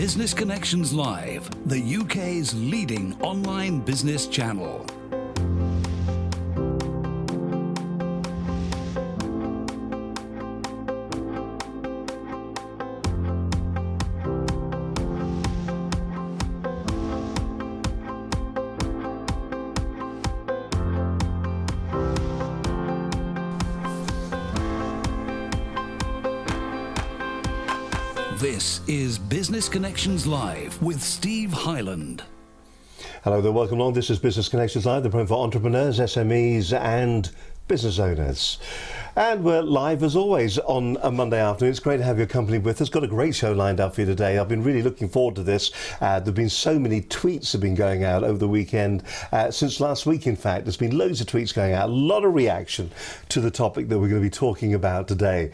Business Connections Live, the UK's leading online business channel. This is Business Connections Live with Steve Hyland. Hello there, welcome along. This is Business Connections Live, the program for entrepreneurs, SMEs and business owners. And we're live as always on a Monday afternoon. It's great to have your company with us. Got a great show lined up for you today. I've been really looking forward to this. There have been so many tweets have been going out over the weekend. Since last week, in fact, there's been loads of tweets going out. A lot of reaction to the topic that we're going to be talking about today.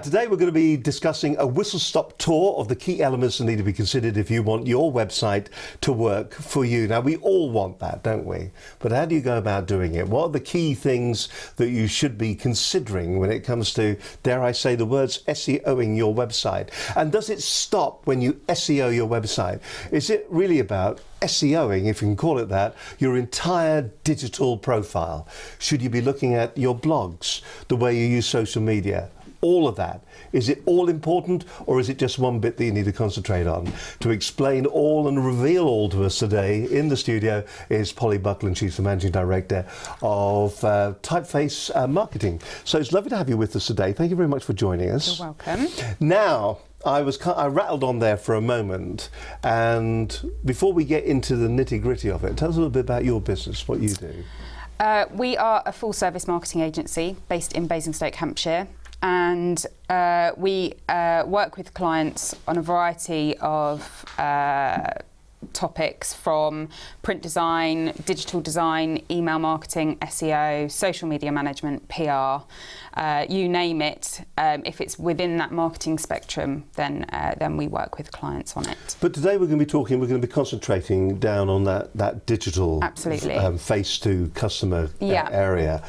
Today we're going to be discussing a whistle-stop tour of the key elements that need to be considered if you want your website to work for you. Now, we all want that, don't we? But how do you go about doing it? What are the key things that you should be considering when it comes to, dare I say the words, SEOing your website? And does it stop when you SEO your website? Is it really about SEOing, if you can call it that, your entire digital profile? Should you be looking at your blogs, the way you use social media? All of that. Is it all important, or is it just one bit that you need to concentrate on? To explain all and reveal all to us today in the studio is Polly Buckland. She's the Managing Director of Typeface Marketing. So it's lovely to have you with us today. Thank you very much for joining us. You're welcome. Now, I rattled on there for a moment, and before we get into the nitty-gritty of it, tell us a little bit about your business, what you do. We are a full-service marketing agency based in Basingstoke, Hampshire. And we work with clients on a variety of topics, from print design, digital design, email marketing, SEO, social media management, PR, you name it. If it's within that marketing spectrum, then we work with clients on it. But today we're going to be concentrating down on that digital, absolutely, face to customer area.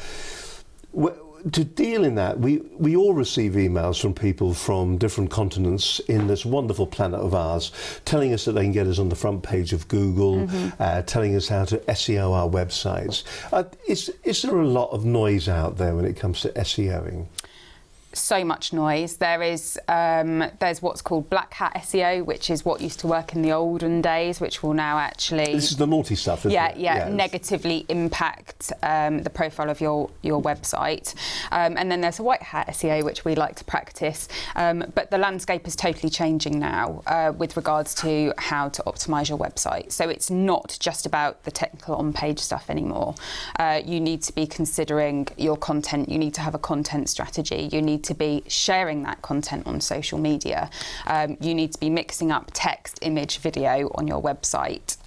To deal in that, we all receive emails from people from different continents in this wonderful planet of ours, telling us that they can get us on the front page of Google, telling us how to SEO our websites. Is there a lot of noise out there when it comes to SEOing? So much noise. There's what's called black hat SEO, which is what used to work in the olden days, which will now actually... This is the naughty stuff, isn't it? Yeah, negatively impact the profile of your website. And then there's a white hat SEO, which we like to practice. But the landscape is totally changing now with regards to how to optimise your website. So it's not just about the technical on-page stuff anymore. You need to be considering your content. You need to have a content strategy. You need to be sharing that content on social media. You need to be mixing up text, image, video on your website.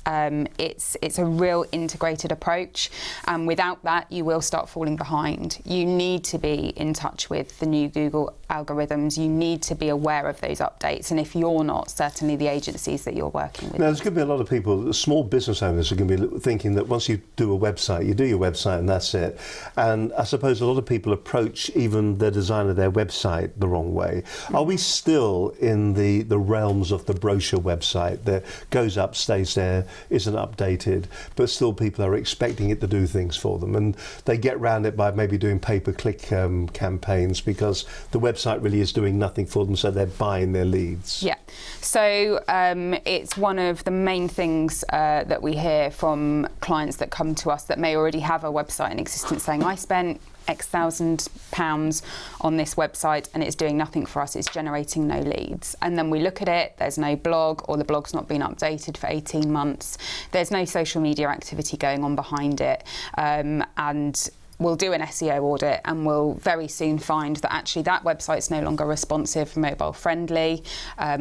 It's a real integrated approach, and without that you will start falling behind. You need to be in touch with the new Google algorithms. You need to be aware of those updates, and if you're not, certainly the agencies that you're working with. Now, there's going to be a lot of people, small business owners, are going to be thinking that once you do a website, you do your website and that's it. And I suppose a lot of people approach even the design of their website the wrong way. Are we still in the realms of the brochure website that goes up, stays there, isn't updated, but still people are expecting it to do things for them, and they get around it by maybe doing pay-per-click campaigns because the website really is doing nothing for them, so they're buying their leads? Yeah, so it's one of the main things that we hear from clients that come to us that may already have a website in existence, saying, I spent X thousand pounds on this website and it's doing nothing for us, it's generating no leads. And then we look at it, there's no blog, or the blog's not been updated for 18 months. There's no social media activity going on behind it. And we'll do an SEO audit and we'll very soon find that actually that website's no longer responsive, mobile friendly,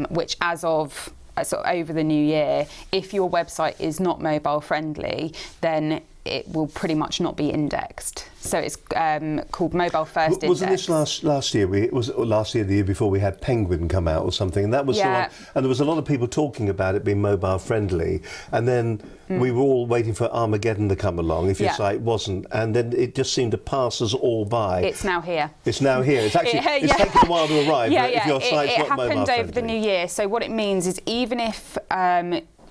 which as of sort of over the new year, if your website is not mobile friendly, then it will pretty much not be indexed. So it's called mobile first index. Wasn't this last year? Last year, the year before, we had Penguin come out or something, and that was the one. And there was a lot of people talking about it being mobile friendly, and then we were all waiting for Armageddon to come along if your site wasn't, and then it just seemed to pass us all by. It's now here. It's now here. It's actually it's taken a while to arrive. If your site's not mobile friendly. It happened over the new year. So what it means is even if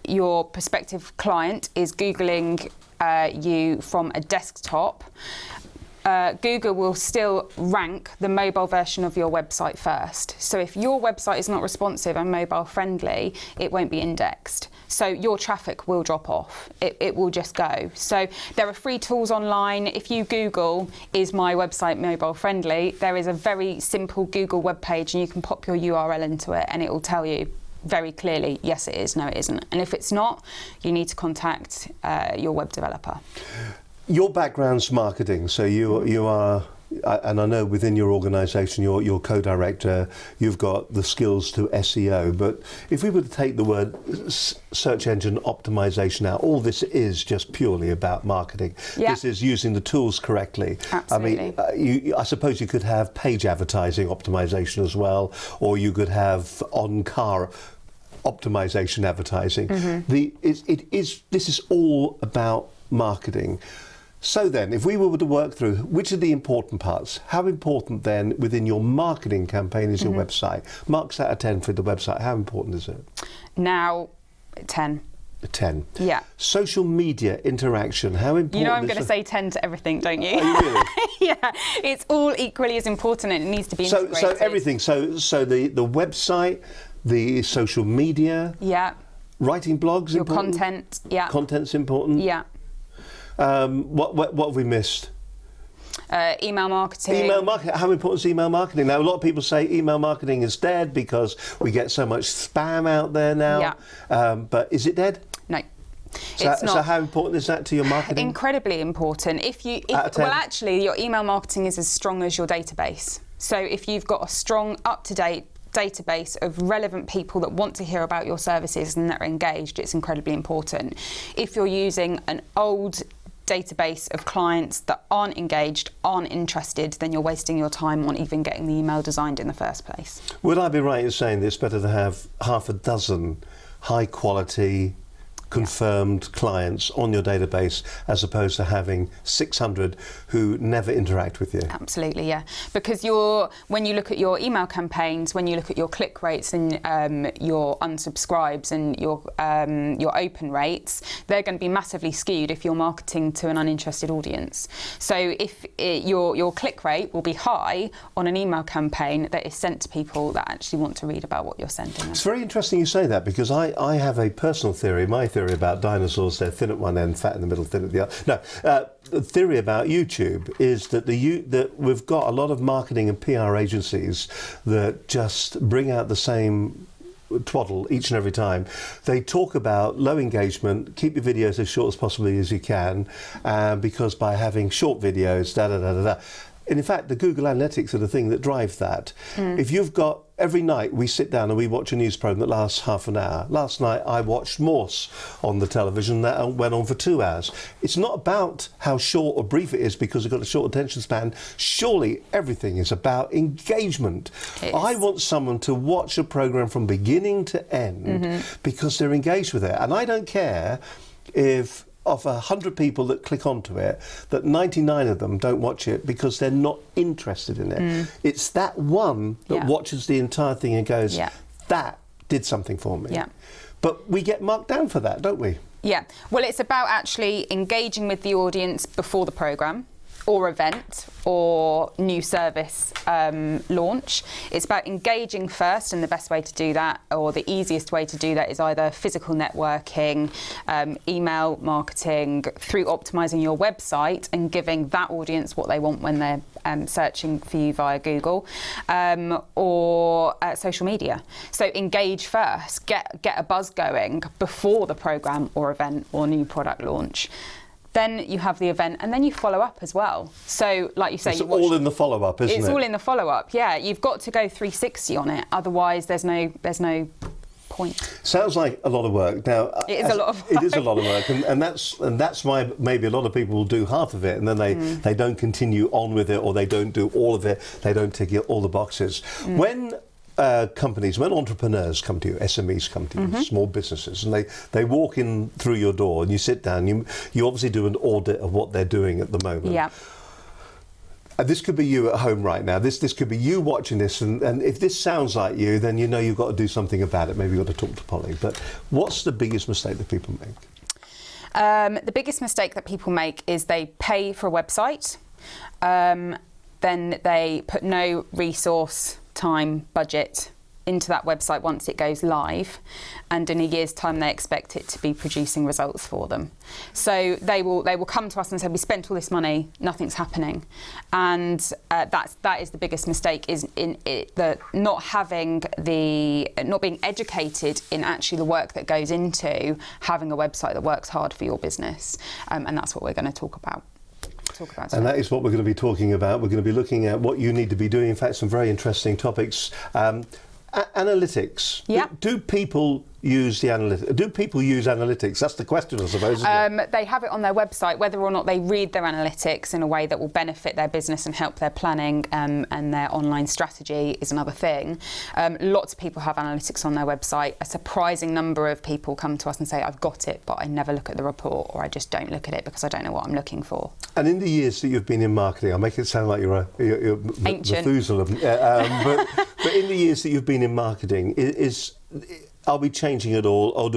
your prospective client is Googling you from a desktop, Google will still rank the mobile version of your website first. So if your website is not responsive and mobile friendly, it won't be indexed. So your traffic will drop off. It will just go. So there are free tools online. If you Google, is my website mobile friendly, there is a very simple Google web page, and you can pop your URL into it and it will tell you very clearly, yes it is, no it isn't. And if it's not, you need to contact your web developer. Your background's marketing, so you are, and I know within your organisation, your co-director, you've got the skills to SEO. But if we were to take the word search engine optimization out, all this is just purely about marketing. Yeah. This is using the tools correctly. Absolutely. I mean, I suppose you could have page advertising optimization as well, or you could have on-car optimization advertising. This is all about marketing. So then, if we were to work through which are the important parts, how important then within your marketing campaign is your website? Marks out of 10 for the website. How important is it? Now, 10. 10. Yeah. Social media interaction, how important? You know I'm going to say 10 to everything, don't you? Are you really? Yeah, it's all equally as important, and it needs to be integrated. So everything. So the website, the social media. Yeah. Writing blogs. Your important? content. Yeah. Content's important. Yeah. What have we missed? Email marketing. Email marketing. How important is email marketing? Now, a lot of people say email marketing is dead because we get so much spam out there now. Yeah. But is it dead? No. So how important is that to your marketing? Incredibly important. Well, actually, your email marketing is as strong as your database. So if you've got a strong, up-to-date database of relevant people that want to hear about your services and that are engaged, it's incredibly important. If you're using an old database of clients that aren't engaged, aren't interested, then you're wasting your time on even getting the email designed in the first place. Would I be right in saying that it's better to have half a dozen high quality confirmed clients on your database as opposed to having 600 who never interact with you? Absolutely, yeah. Because when you look at your email campaigns, when you look at your click rates and your unsubscribes and your open rates, they're going to be massively skewed if you're marketing to an uninterested audience. So if your click rate will be high on an email campaign that is sent to people that actually want to read about what you're sending them. It's very interesting you say that, because I have a personal theory, my theory about dinosaurs, they're thin at one end, fat in the middle, thin at the other. No, the theory about YouTube is that that we've got a lot of marketing and PR agencies that just bring out the same twaddle each and every time. They talk about low engagement, keep your videos as short as possibly as you can, because by having short videos, da-da-da-da-da. And in fact, the Google Analytics are the thing that drives that. If you've got, every night we sit down and we watch a news program that lasts half an hour. Last night I watched Morse on the television, that went on for 2 hours. It's not about how short or brief it is because we've got a short attention span. Surely everything is about engagement. I want someone to watch a program from beginning to end because they're engaged with it. And I don't care if of 100 people that click onto it, that 99 of them don't watch it because they're not interested in it. It's that one that watches the entire thing and goes, that did something for me. But we get marked down for that, don't we? Yeah. Well, it's about actually engaging with the audience before the programme or event or new service launch. It's about engaging first, and the best way to do that, or the easiest way to do that, is either physical networking, email marketing, through optimising your website and giving that audience what they want when they're searching for you via Google, or social media. So engage first, get a buzz going before the programme or event or new product launch. Then you have the event, and then you follow up as well. So, like you say, it's all in the follow-up, isn't it? It's all in the follow-up. Yeah, you've got to go 360 on it. Otherwise, there's no point. Sounds like a lot of work. Now, It is a lot of work. It is a lot of work, and that's why maybe a lot of people will do half of it, and then they don't continue on with it, or they don't do all of it. They don't tick all the boxes. When companies, when entrepreneurs come to you, SMEs come to you, small businesses, and they walk in through your door, and you sit down, you obviously do an audit of what they're doing at the moment. Yeah. This could be you at home right now. This could be you watching this, and if this sounds like you, then you know you've got to do something about it. Maybe you've got to talk to Polly. But what's the biggest mistake that people make? The biggest mistake that people make is they pay for a website, then they put no resource, time, budget into that website once it goes live, and in a year's time they expect it to be producing results for them. So they will come to us and say, we spent all this money, nothing's happening, and that is the biggest mistake, is in it, the not being educated in actually the work that goes into having a website that works hard for your business, and that's what we're going to talk about. And that is what we're going to be talking about. We're going to be looking at what you need to be doing. In fact, some very interesting topics. Analytics. Yeah. Do people use the analytics? Do people use analytics? That's the question, I suppose, isn't it? They have it on their website. Whether or not they read their analytics in a way that will benefit their business and help their planning and their online strategy is another thing. Lots of people have analytics on their website. A surprising number of people come to us and say, I've got it, but I never look at the report, or I just don't look at it because I don't know what I'm looking for. And in the years that you've been in marketing, I'll make it sound like you're ancient. Methuselah, but in the years that you've been in marketing, are we changing at all, or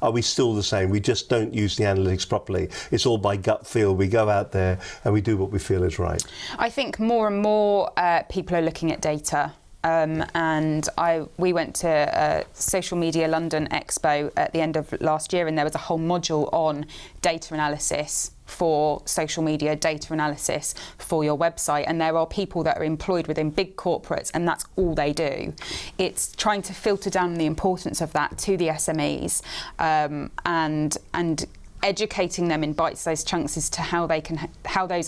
are we still the same? We just don't use the analytics properly. It's all by gut feel. We go out there and we do what we feel is right. I think more and more people are looking at data. And we went to Social Media London Expo at the end of last year, and there was a whole module on data analysis for social media, data analysis for your website, and there are people that are employed within big corporates and that's all they do. It's trying to filter down the importance of that to the SMEs, and educating them in bite-sized chunks as to how those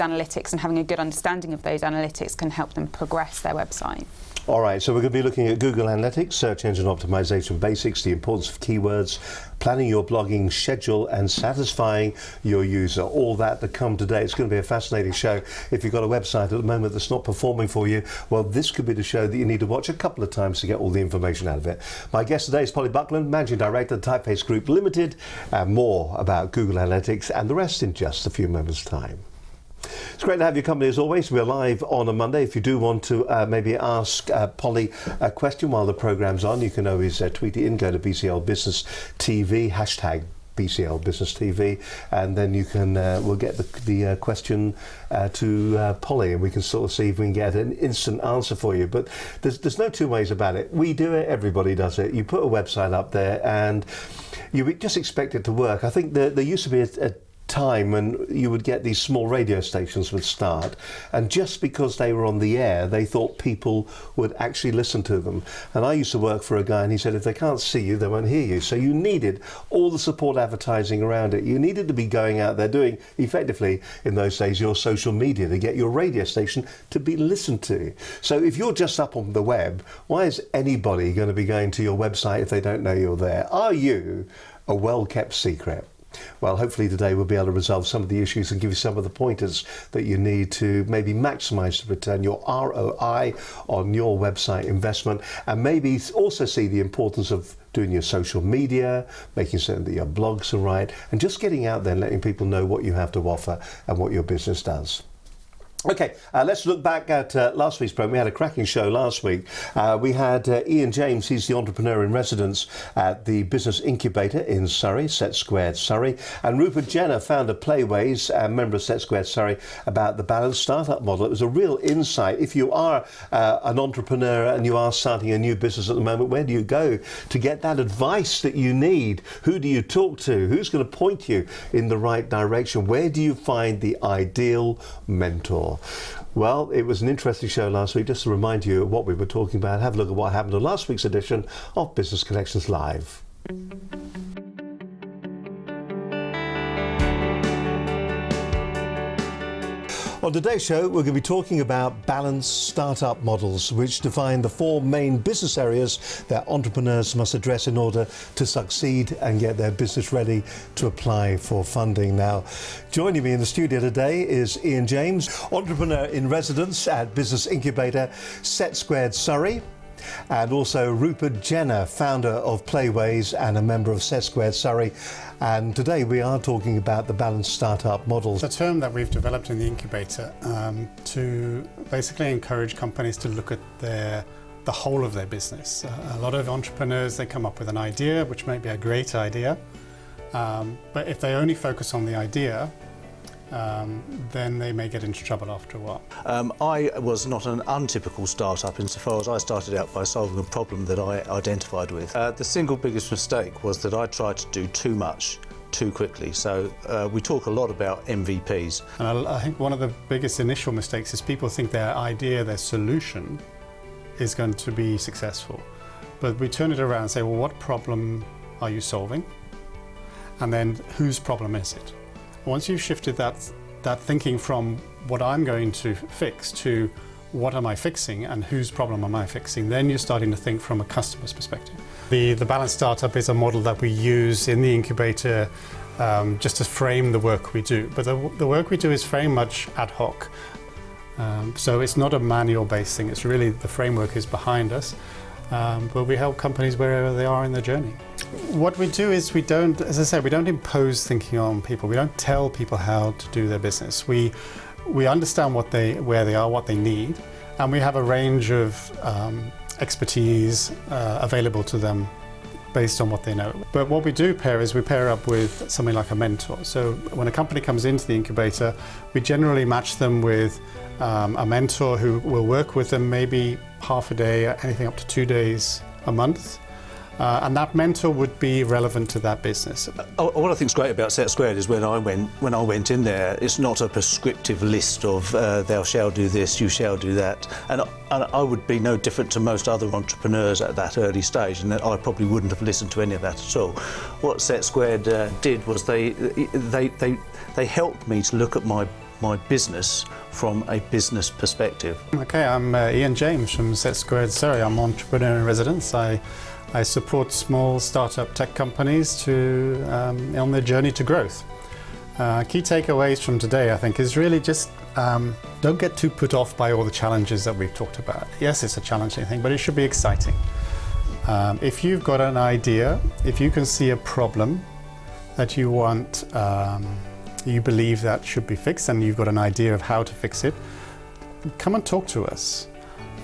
analytics and having a good understanding of those analytics can help them progress their website. All right, so we're going to be looking at Google Analytics, search engine optimization basics, the importance of keywords, planning your blogging schedule, and satisfying your user. All that to come today. It's going to be a fascinating show. If you've got a website at the moment that's not performing for you, well, this could be the show that you need to watch a couple of times to get all the information out of it. My guest today is Polly Buckland, Managing Director of Typeface Group Limited, and more about Google Analytics and the rest in just a few moments' time. It's great to have your company as always. We're live on a Monday. If you do want to maybe ask Polly a question while the programme's on, you can always tweet it in, go to BCL Business TV, hashtag BCL Business TV, and then you can we'll get the question to Polly, and we can sort of see if we can get an instant answer for you. But there's no two ways about it. We do it, everybody does it. You put a website up there and you just expect it to work. I think there used to be a time when you would get these small radio stations would start, and just because they were on the air they thought people would actually listen to them. And I used to work for a guy, and he said if they can't see you they won't hear you. So you needed all the support advertising around it. You needed to be going out there doing effectively in those days your social media to get your radio station to be listened to. So if you're just up on the web, why is anybody going to be going to your website if they don't know you're there? Are you a well-kept secret? Well, hopefully today we'll be able to resolve some of the issues and give you some of the pointers that you need to maybe maximise the return, your ROI on your website investment, and maybe also see the importance of doing your social media, making certain that your blogs are right, and just getting out there and letting people know what you have to offer and what your business does. Okay, let's look back at last week's programme. We had a cracking show last week. We had Ian James, he's the entrepreneur in residence at the Business Incubator in Surrey, Set Squared Surrey, and Rupert Jenner, founder Playways, member of Set Squared Surrey, about the balanced startup model. It was a real insight. If you are an entrepreneur and you are starting a new business at the moment, where do you go to get that advice that you need? Who do you talk to? Who's going to point you in the right direction? Where do you find the ideal mentor? Well, it was an interesting show last week. Just to remind you of what we were talking about, have a look at what happened on last week's edition of Business Connections Live. On today's show, we're going to be talking about balanced startup models, which define the four main business areas that entrepreneurs must address in order to succeed and get their business ready to apply for funding. Now, joining me in the studio today is Ian James, entrepreneur in residence at business incubator Set Squared Surrey, and also Rupert Jenner, founder of Playways and a member of Set Squared Surrey. And today we are talking about the balanced startup models. It's a term that we've developed in the incubator to basically encourage companies to look at the whole of their business. A lot of entrepreneurs, they come up with an idea, which may be a great idea, but if they only focus on the idea, then they may get into trouble after a while. I was not an untypical startup insofar as I started out by solving a problem that I identified with. The single biggest mistake was that I tried to do too much too quickly. So we talk a lot about MVPs. And I think one of the biggest initial mistakes is people think their idea, their solution is going to be successful. But we turn it around and say, well, what problem are you solving? And then whose problem is it? Once you've shifted that thinking from what I'm going to fix to what am I fixing and whose problem am I fixing, then you're starting to think from a customer's perspective. The balanced startup is a model that we use in the incubator just to frame the work we do. But the work we do is very much ad hoc. So it's not a manual-based thing. It's really the framework is behind us. But we help companies wherever they are in their journey. What we do is we don't, as I said, we don't impose thinking on people. We don't tell people how to do their business. We understand where they are, what they need, and we have a range of expertise available to them based on what they know. But what we do is we pair up with something like a mentor. So when a company comes into the incubator, we generally match them with a mentor who will work with them maybe half a day, anything up to 2 days a month. And that mentor would be relevant to that business. What I think is great about Set Squared is when I went in there, it's not a prescriptive list of thou shall do this, you shall do that. And I would be no different to most other entrepreneurs at that early stage, and I probably wouldn't have listened to any of that at all. What Set Squared did was they helped me to look at my business from a business perspective. Okay, I'm Ian James from Set Squared Surrey. I'm an entrepreneur in residence. I support small startup tech companies on their journey to growth. Key takeaways from today, I think, is really just don't get too put off by all the challenges that we've talked about. Yes, it's a challenging thing, but it should be exciting. If you've got an idea, if you can see a problem that you want, you believe that should be fixed, and you've got an idea of how to fix it, come and talk to us.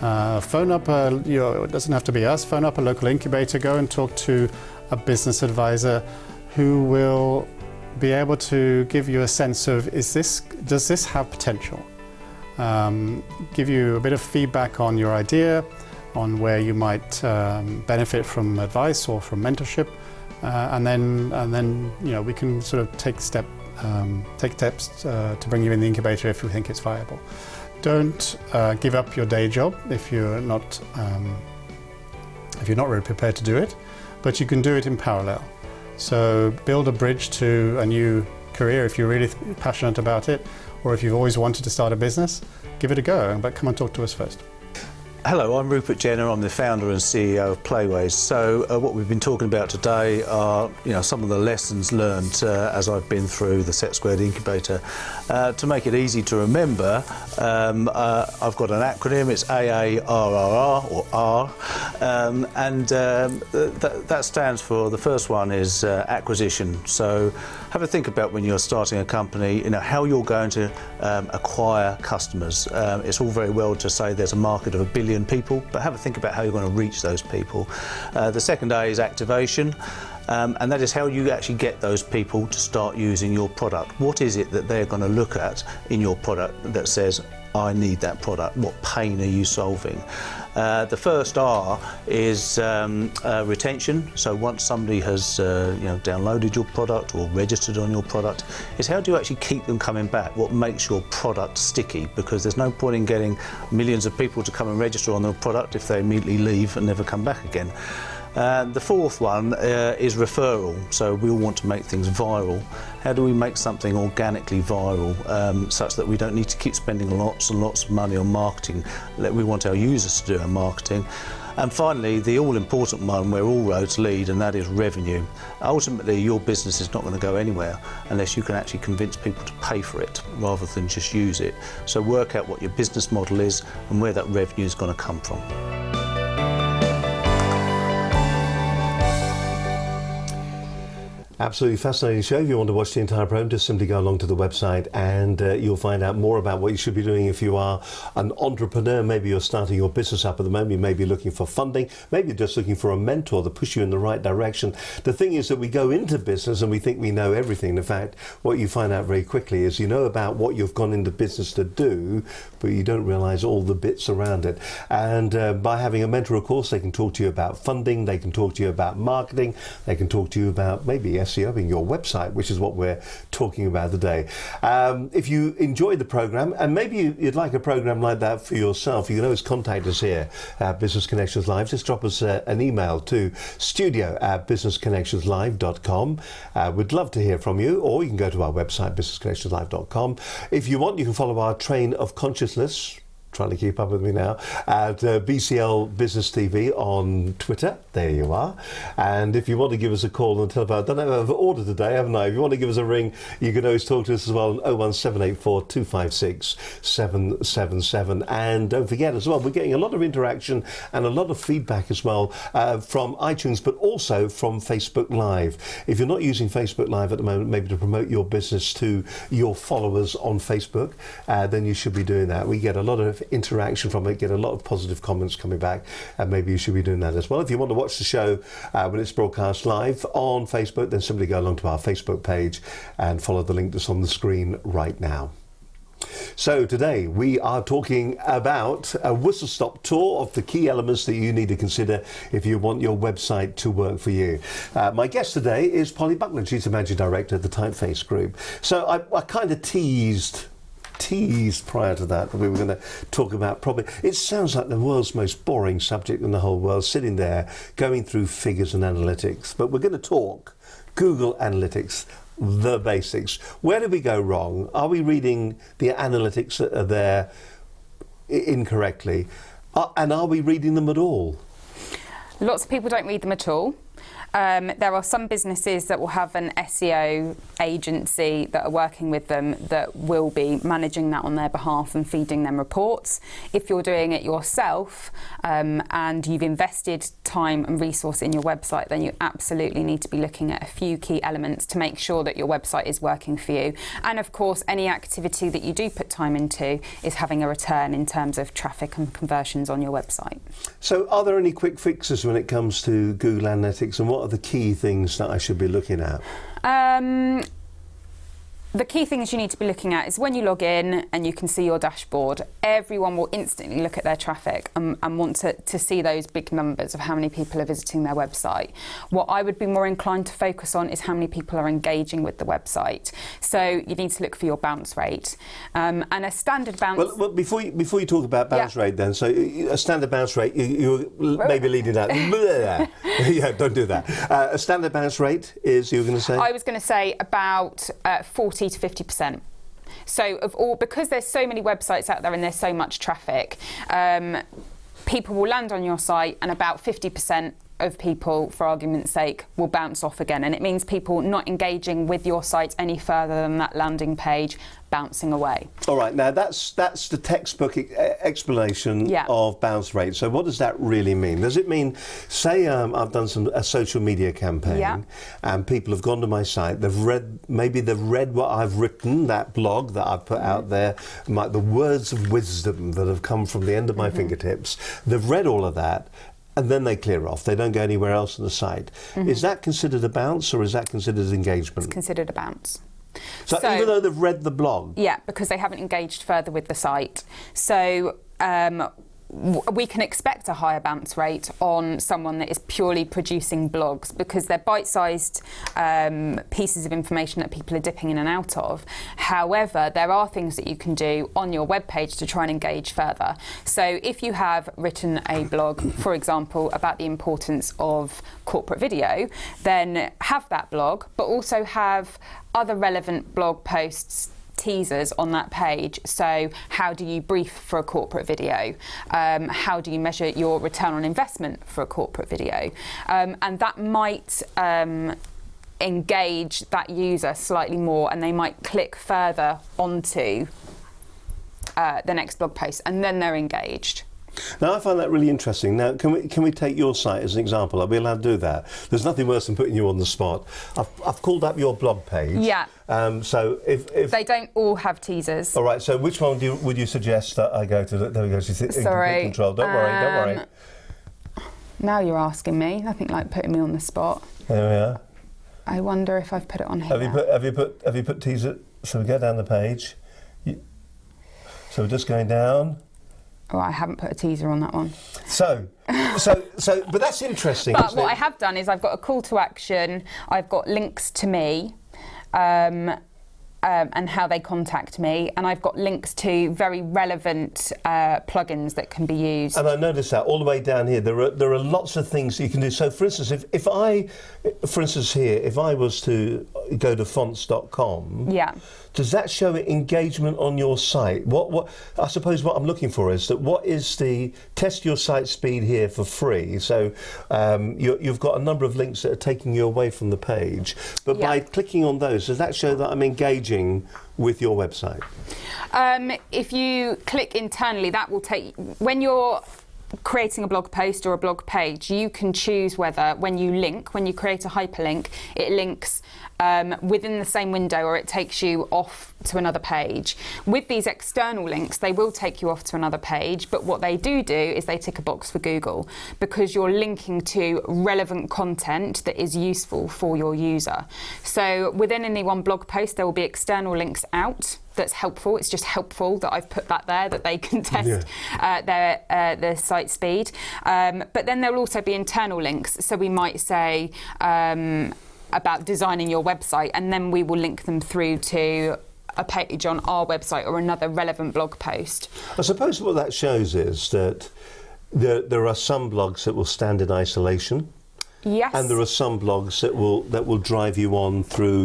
Phone up, it doesn't have to be us, phone up a local incubator, go and talk to a business advisor who will be able to give you a sense of, does this have potential? Give you a bit of feedback on your idea, on where you might benefit from advice or from mentorship, and then we can sort of take steps to bring you in the incubator if we think it's viable. Don't give up your day job if you're not really prepared to do it, but you can do it in parallel. So build a bridge to a new career if you're really passionate about it, or if you've always wanted to start a business, give it a go, but come and talk to us first. Hello, I'm Rupert Jenner. I'm the founder and CEO of Playways. So what we've been talking about today are some of the lessons learned as I've been through the Set Squared incubator. To make it easy to remember, I've got an acronym. It's AARRR, or R, and that stands for, the first one is acquisition. So have a think about when you're starting a company, how you're going to acquire customers. It's all very well to say there's a market of 1 billion people, but have a think about how you're going to reach those people. The second A is activation, and that is how you actually get those people to start using your product. What is it that they're going to look at in your product that says, I need that product? What pain are you solving? The first R is retention. So once somebody has downloaded your product or registered on your product, is how do you actually keep them coming back? What makes your product sticky? Because there's no point in getting millions of people to come and register on your product if they immediately leave and never come back again. The fourth one is referral. So we all want to make things viral. How do we make something organically viral such that we don't need to keep spending lots and lots of money on marketing? We want our users to do our marketing. And finally, the all-important one where all roads lead, and that is revenue. Ultimately, your business is not going to go anywhere unless you can actually convince people to pay for it rather than just use it. So work out what your business model is and where that revenue is going to come from. Absolutely fascinating show. If you want to watch the entire program, just simply go along to the website and you'll find out more about what you should be doing if you are an entrepreneur. Maybe you're starting your business up at the moment. You may be looking for funding. Maybe you're just looking for a mentor to push you in the right direction. The thing is that we go into business and we think we know everything. In fact, what you find out very quickly is you know about what you've gone into business to do, but you don't realize all the bits around it. And by having a mentor, of course, they can talk to you about funding. They can talk to you about marketing. They can talk to you about maybe SEOing your website, which is what we're talking about today. If you enjoyed the program, and maybe you'd like a program like that for yourself, you can always contact us here at Business Connections Live. Just drop us an email to studio@businessconnectionslive.com. We'd love to hear from you, or you can go to our website, businessconnectionslive.com. If you want, you can follow our train of consciousness, trying to keep up with me now, at BCL Business TV on Twitter. There you are. And if you want to give us a call and tell about, I don't know, I've ordered today, haven't I? If you want to give us a ring, you can always talk to us as well on 01784 256 777. And don't forget as well, we're getting a lot of interaction and a lot of feedback as well from iTunes, but also from Facebook Live. If you're not using Facebook Live at the moment, maybe to promote your business to your followers on Facebook, then you should be doing that. We get a lot of interaction from it, get a lot of positive comments coming back, and maybe you should be doing that as well. If you want to watch the show when it's broadcast live on Facebook, then simply go along to our Facebook page and follow the link that's on the screen right now. So today we are talking about a whistle-stop tour of the key elements that you need to consider if you want your website to work for you. My guest today is Polly Buckland. She's the Managing Director of the Typeface Group. So I kind of teased prior to that we were going to talk about, probably, it sounds like the world's most boring subject in the whole world, sitting there going through figures and analytics, but we're going to talk Google Analytics, the basics. Where did we go wrong? Are we reading the analytics that are there incorrectly? And are we reading them at all? Lots of people don't read them at all. There are some businesses that will have an SEO agency that are working with them that will be managing that on their behalf and feeding them reports. If you're doing it yourself and you've invested time and resource in your website, then you absolutely need to be looking at a few key elements to make sure that your website is working for you. And of course, any activity that you do put time into is having a return in terms of traffic and conversions on your website. So are there any quick fixes when it comes to Google Analytics, and what are the key things that I should be looking at? The key things you need to be looking at is when you log in and you can see your dashboard, everyone will instantly look at their traffic and want to see those big numbers of how many people are visiting their website. What I would be more inclined to focus on is how many people are engaging with the website. So you need to look for your bounce rate. And a standard bounce... Well, before you talk about bounce rate then, so a standard bounce rate, you're maybe leading that. Yeah, don't do that. A standard bounce rate is, you were going to say? I was going to say about 40 to 50%. So because there's so many websites out there and there's so much traffic, people will land on your site and about 50% of people, for argument's sake, will bounce off again. And it means people not engaging with your site any further than that landing page, bouncing away. All right, now that's the textbook explanation of bounce rate. So what does that really mean? Does it mean, say I've done a social media campaign and people have gone to my site, they've read what I've written, that blog that I've put out there, the words of wisdom that have come from the end of my fingertips, they've read all of that, and then they clear off. They don't go anywhere else on the site. Is that considered a bounce, or is that considered engagement? It's considered a bounce. So even though they've read the blog? Yeah, because they haven't engaged further with the site. So we can expect a higher bounce rate on someone that is purely producing blogs because they're bite-sized pieces of information that people are dipping in and out of. However, there are things that you can do on your webpage to try and engage further. So if you have written a blog, for example, about the importance of corporate video, then have that blog, but also have other relevant blog posts, teasers on that page. So how do you brief for a corporate video? How do you measure your return on investment for a corporate video? And that might engage that user slightly more, and they might click further onto the next blog post, and then they're engaged. Now, I find that really interesting. Now, can we take your site as an example? Are we allowed to do that? There's nothing worse than putting you on the spot. I've called up your blog page. Yeah. So if they don't all have teasers. All right. So which one would you suggest that I go to? There we go. Sorry. Control. Don't worry. Now you're asking me. Nothing like putting me on the spot. There we are. I wonder if I've put it on here. Have you put teaser? So we go down the page. So we're just going down. Oh, I haven't put a teaser on that one. So, but that's interesting. But what I have done is I've got a call to action. I've got links to me, and how they contact me, and I've got links to very relevant plugins that can be used. And I noticed that all the way down here, there are lots of things you can do. So, for instance, if I was to go to fonts.com, yeah. Does that show engagement on your site? What I suppose what I'm looking for is that what is the test your site speed here for free? So you've got a number of links that are taking you away from the page, but by clicking on those, does that show that I'm engaging with your website? If you click internally, that will take, when you're creating a blog post or a blog page, you can choose whether when you create a hyperlink, it links within the same window or it takes you off to another page. With these external links, they will take you off to another page, but what they do is they tick a box for Google because you're linking to relevant content that is useful for your user. So within any one blog post, there will be external links out. That's helpful. It's just helpful that I've put that there, that they can test their site speed. But then there will also be internal links. So we might say about designing your website, and then we will link them through to a page on our website or another relevant blog post. I suppose what that shows is that there are some blogs that will stand in isolation. Yes. And there are some blogs that will drive you on through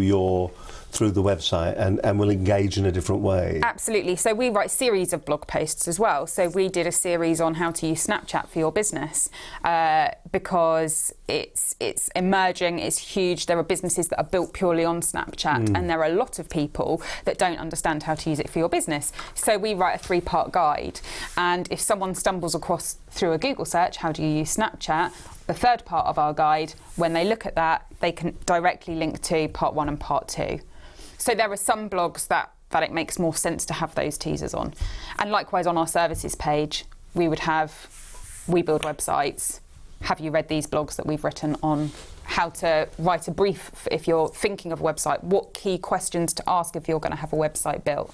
the website and will engage in a different way. Absolutely. So we write series of blog posts as well. So we did a series on how to use Snapchat for your business because it's emerging, it's huge. There are businesses that are built purely on Snapchat and there are a lot of people that don't understand how to use it for your business. So we write a 3-part guide, and if someone stumbles across through a Google search, how do you use Snapchat? The 3rd part of our guide, when they look at that, they can directly link to part 1 and part 2. So there are some blogs that it makes more sense to have those teasers on. And likewise on our services page, we would have, we build websites. Have you read these blogs that we've written on how to write a brief if you're thinking of a website? What key questions to ask if you're going to have a website built?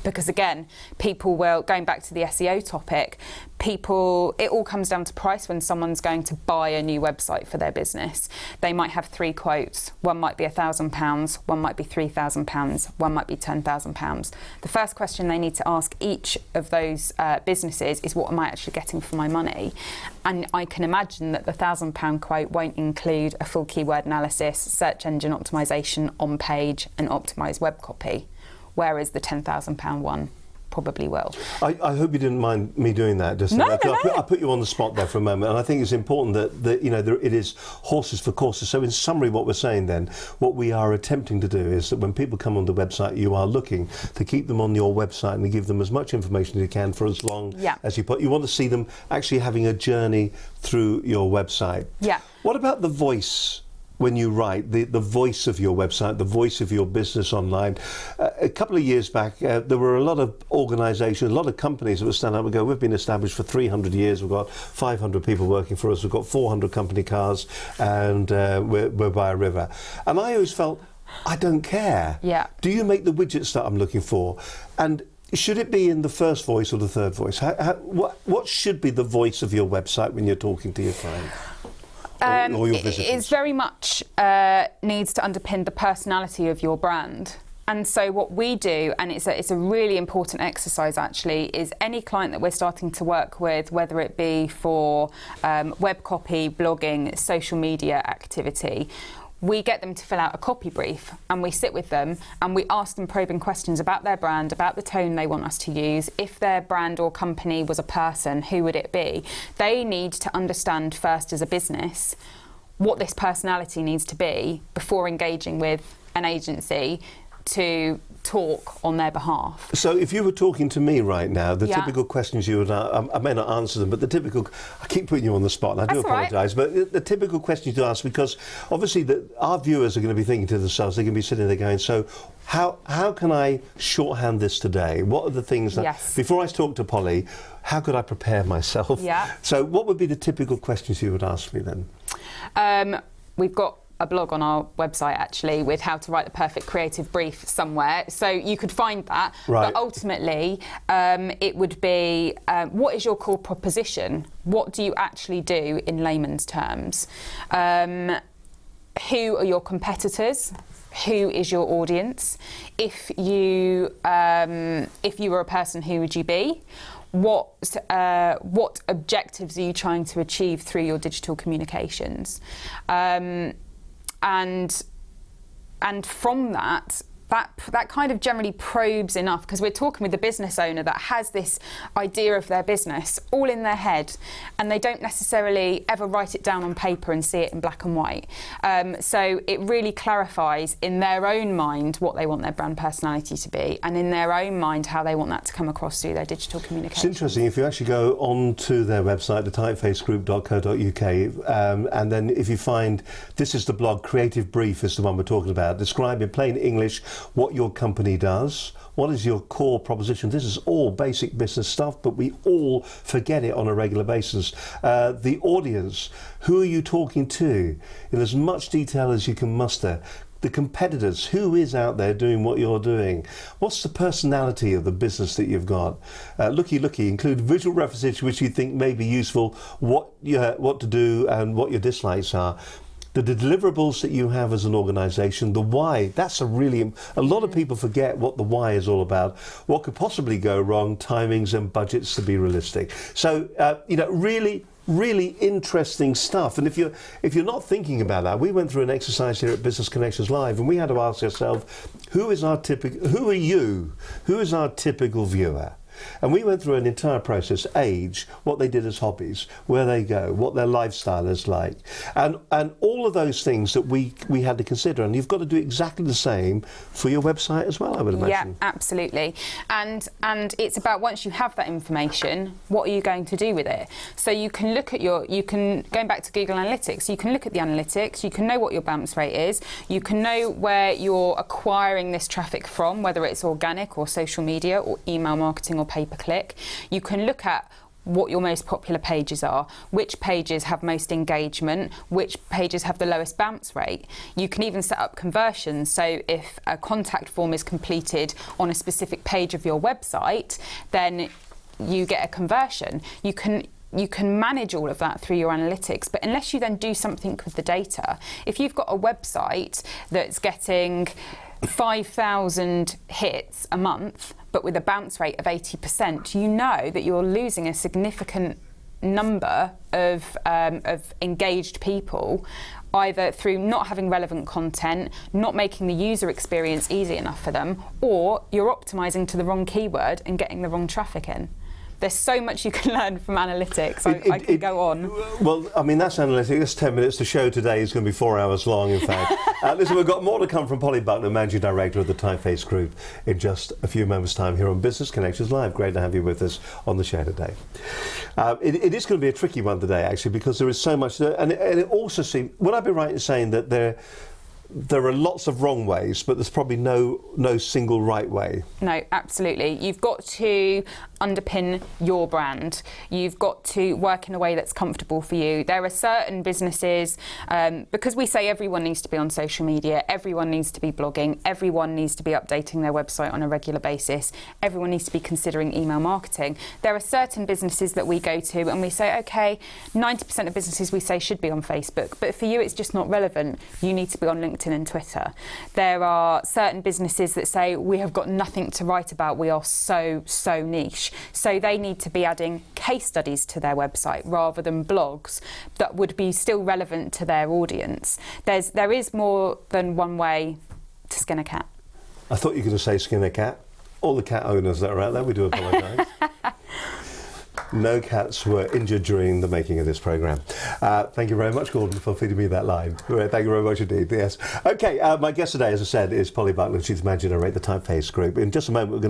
Because again, people will, going back to the SEO topic, it all comes down to price when someone's going to buy a new website for their business. They might have 3 quotes. One might be £1,000, one might be £3,000, one might be £10,000. The first question they need to ask each of those businesses is, what am I actually getting for my money? And I can imagine that the £1,000 quote won't include a full keyword analysis, search engine optimization, on page and optimized web copy, whereas the £10,000 one probably will. I hope you didn't mind me doing that. I put you on the spot there for a moment, and I think it's important that it is horses for courses. So in summary, what we're saying then, what we are attempting to do is that when people come on the website, you are looking to keep them on your website and to give them as much information as you can for as long as you put. You want to see them actually having a journey through your website. Yeah. What about the voice? When you write, the voice of your website, the voice of your business online. A couple of years back, there were a lot of organisations, a lot of companies that would stand up and go, we've been established for 300 years, we've got 500 people working for us, we've got 400 company cars, and we're by a river. And I always felt, I don't care. Yeah. Do you make the widgets that I'm looking for? And should it be in the first voice or the third voice? What should be the voice of your website when you're talking to your client or your visitors? It's very much needs to underpin the personality of your brand. And so what we do, and it's a really important exercise actually, is any client that we're starting to work with, whether it be for web copy, blogging, social media activity, we get them to fill out a copy brief, and we sit with them and we ask them probing questions about their brand, about the tone they want us to use. If their brand or company was a person, who would it be? They need to understand first as a business what this personality needs to be before engaging with an agency to talk on their behalf. So if you were talking to me right now, the Yeah. typical questions you would, I may not answer them, but the typical, I keep putting you on the spot, and I do That's all right. apologise, but the typical questions to ask, because obviously our viewers are going to be thinking to themselves, they're going to be sitting there going, so how can I shorthand this today? What are the things that, Yes. before I talk to Polly, how could I prepare myself? Yeah. So what would be the typical questions you would ask me then? We've got a blog on our website actually with how to write the perfect creative brief somewhere, so you could find that. Right. But ultimately it would be what is your core proposition? What do you actually do in layman's terms? Who are your competitors? Who is your audience? If you were a person, who would you be? What objectives are you trying to achieve through your digital communications? And from that kind of generally probes enough, because we're talking with the business owner that has this idea of their business all in their head, and they don't necessarily ever write it down on paper and see it in black and white. So it really clarifies in their own mind what they want their brand personality to be, and in their own mind how they want that to come across through their digital communication. It's interesting, if you actually go onto their website, thetypefacegroup.co.uk, and then if you find, this is the blog, Creative Brief is the one we're talking about, describe in plain English what your company does, what is your core proposition. This is all basic business stuff, but we all forget it on a regular basis. The audience, who are you talking to, in as much detail as you can muster. The competitors, who is out there doing what you're doing? What's the personality of the business that you've got? Looky, include visual references which you think may be useful, what to do and what your dislikes are. The deliverables that you have as an organisation, the why, that's a lot of people forget what the why is all about, what could possibly go wrong, timings and budgets to be realistic. So, really interesting stuff. And if you're not thinking about that, we went through an exercise here at Business Connections Live, and we had to ask ourselves, who are you? Who is our typical viewer? And we went through an entire process: age, what they did as hobbies, where they go, what their lifestyle is like, and all of those things that we had to consider. And you've got to do exactly the same for your website as well, I would imagine. Yeah, absolutely. And it's about, once you have that information, what are you going to do with it? So you can look at going back to Google Analytics, you can look at the analytics, you can know what your bounce rate is, you can know where you're acquiring this traffic from, whether it's organic or social media or email marketing or pay-per-click. You can look at what your most popular pages are, which pages have most engagement, which pages have the lowest bounce rate. You can even set up conversions, so if a contact form is completed on a specific page of your website, then you get a conversion. You can manage all of that through your analytics, but unless you then do something with the data, if you've got a website that's getting 5,000 hits a month, but with a bounce rate of 80%, you know that you're losing a significant number of engaged people, either through not having relevant content, not making the user experience easy enough for them, or you're optimizing to the wrong keyword and getting the wrong traffic in. There's so much you can learn from analytics. I could go on. Well, I mean, that's analytics. That's 10 minutes. The show today is going to be 4 hours long, in fact. Listen, we've got more to come from Polly Buckner, Managing Director of the Typeface Group, in just a few moments' time here on Business Connections Live. Great to have you with us on the show today. It is going to be a tricky one today, actually, because there is so much. And it also seems, would I be right in saying that there are lots of wrong ways, but there's probably no single right way. No, absolutely. You've got to underpin your brand. You've got to work in a way that's comfortable for you. There are certain businesses, because we say everyone needs to be on social media, everyone needs to be blogging, everyone needs to be updating their website on a regular basis, everyone needs to be considering email marketing. There are certain businesses that we go to and we say, okay, 90% of businesses we say should be on Facebook, but for you it's just not relevant. You need to be on LinkedIn and Twitter. There are certain businesses that say we have got nothing to write about, we are so niche. So they need to be adding case studies to their website rather than blogs that would be still relevant to their audience. There is more than one way to skin a cat. I thought you were going to say skin a cat. All the cat owners that are out there, we do apologise. No cats were injured during the making of this programme. Thank you very much, Gordon, for feeding me that line. Thank you very much indeed, yes. OK, my guest today, as I said, is Polly Buckland. She's the Managing Director of the Typeface Group. In just a moment,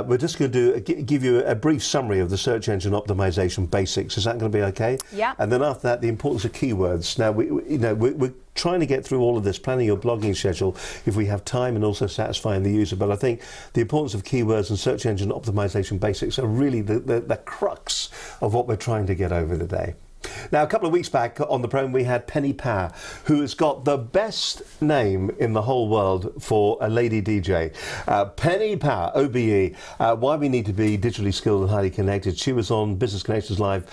we're just going to give you a brief summary of the search engine optimisation basics. Is that going to be OK? Yeah. And then after that, the importance of keywords. Now, we're trying to get through all of this, planning your blogging schedule if we have time, and also satisfying the user. But I think the importance of keywords and search engine optimization basics are really the crux of what we're trying to get over today. Now, a couple of weeks back on the program, we had Penny Power, who has got the best name in the whole world for a lady DJ. Penny Power, OBE, why we need to be digitally skilled and highly connected. She was on Business Connections Live,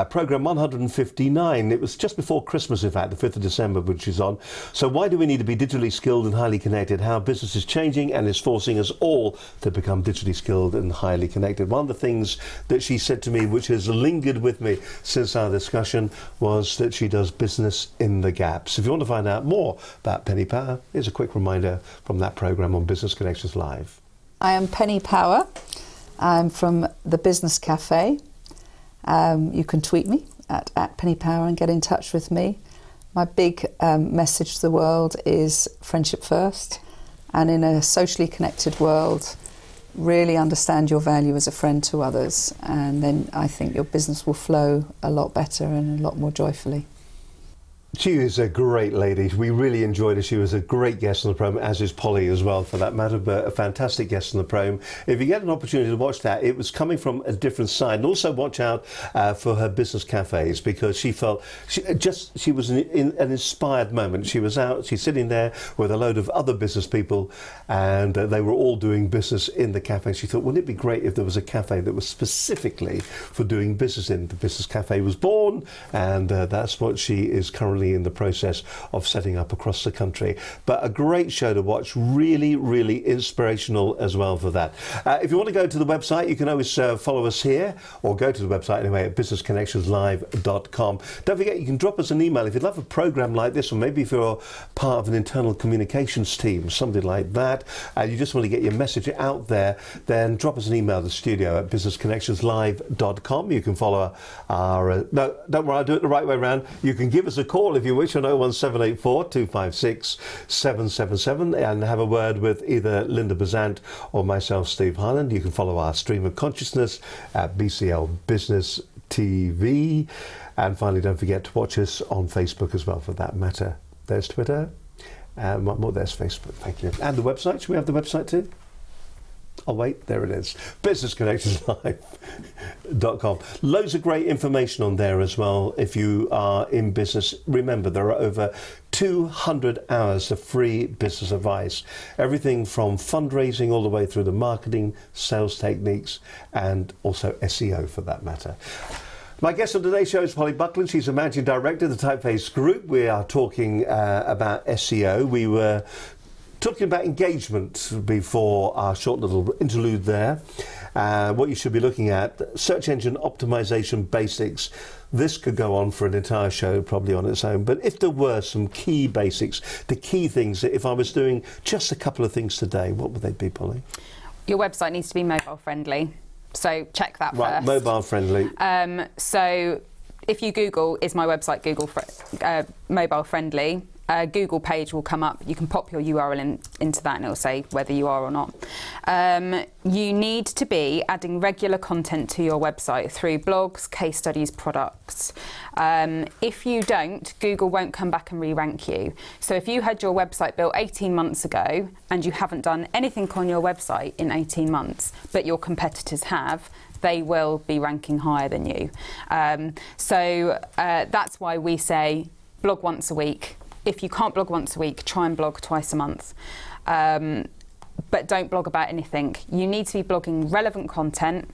program 159. It was just before Christmas, in fact, the 5th of December, when she's on. So why do we need to be digitally skilled and highly connected? How business is changing and is forcing us all to become digitally skilled and highly connected. One of the things that she said to me, which has lingered with me since our discussion, was that she does business in the gaps. If you want to find out more about Penny Power, here's a quick reminder from that programme on Business Connections Live. I am Penny Power. I'm from the Business Cafe. You can tweet me at Penny Power and get in touch with me. My big message to the world is friendship first, and in a socially connected world, really understand your value as a friend to others, and then I think your business will flow a lot better and a lot more joyfully. She is a great lady. We really enjoyed her. She was a great guest on the programme, as is Polly as well, for that matter, but a fantastic guest on the programme. If you get an opportunity to watch that, it was coming from a different side. And also watch out for her business cafes, because she felt she was in an inspired moment. She was out, she's sitting there with a load of other business people, and they were all doing business in the cafe. She thought, wouldn't it be great if there was a cafe that was specifically for doing business in? The Business Cafe was born, and that's what she is currently in the process of setting up across the country. But a great show to watch, really inspirational as well for that. If you want to go to the website, you can always follow us here, or go to the website anyway at businessconnectionslive.com. Don't forget, you can drop us an email if you'd love a programme like this, or maybe if you're part of an internal communications team, something like that, and you just want to get your message out there, then drop us an email to the studio at businessconnectionslive.com. You can follow our no, don't worry, I'll do it the right way around. You can give us a call if you wish on 01784 256 777 and have a word with either Linda Bazant or myself, Steve Highland. You can follow our stream of consciousness at BCL Business TV. And finally, don't forget to watch us on Facebook as well, for that matter. There's Twitter, and one more, there's Facebook. Thank you. And the website, should we have the website too? Oh wait, there it is. businessconnectionslive.com. Loads of great information on there as well if you are in business. Remember, there are over 200 hours of free business advice. Everything from fundraising all the way through to marketing, sales techniques, and also SEO for that matter. My guest on today's show is Polly Buckland. She's the Managing Director of the Typeface Group. We are talking about SEO. We were talking about engagement before our short little interlude there. What you should be looking at, search engine optimization basics. This could go on for an entire show, probably on its own. But if there were some key basics, the key things that if I was doing just a couple of things today, what would they be, Polly? Your website needs to be mobile friendly. So check that right, first. Mobile friendly. So if you Google, is my website mobile friendly? a Google page will come up. You can pop your URL into that and it'll say whether you are or not. You need to be adding regular content to your website through blogs, case studies, products. If you don't, Google won't come back and re-rank you. So if you had your website built 18 months ago and you haven't done anything on your website in 18 months, but your competitors have, they will be ranking higher than you. So that's why we say blog once a week. If you can't blog once a week, try and blog twice a month. But don't blog about anything. You need to be blogging relevant content.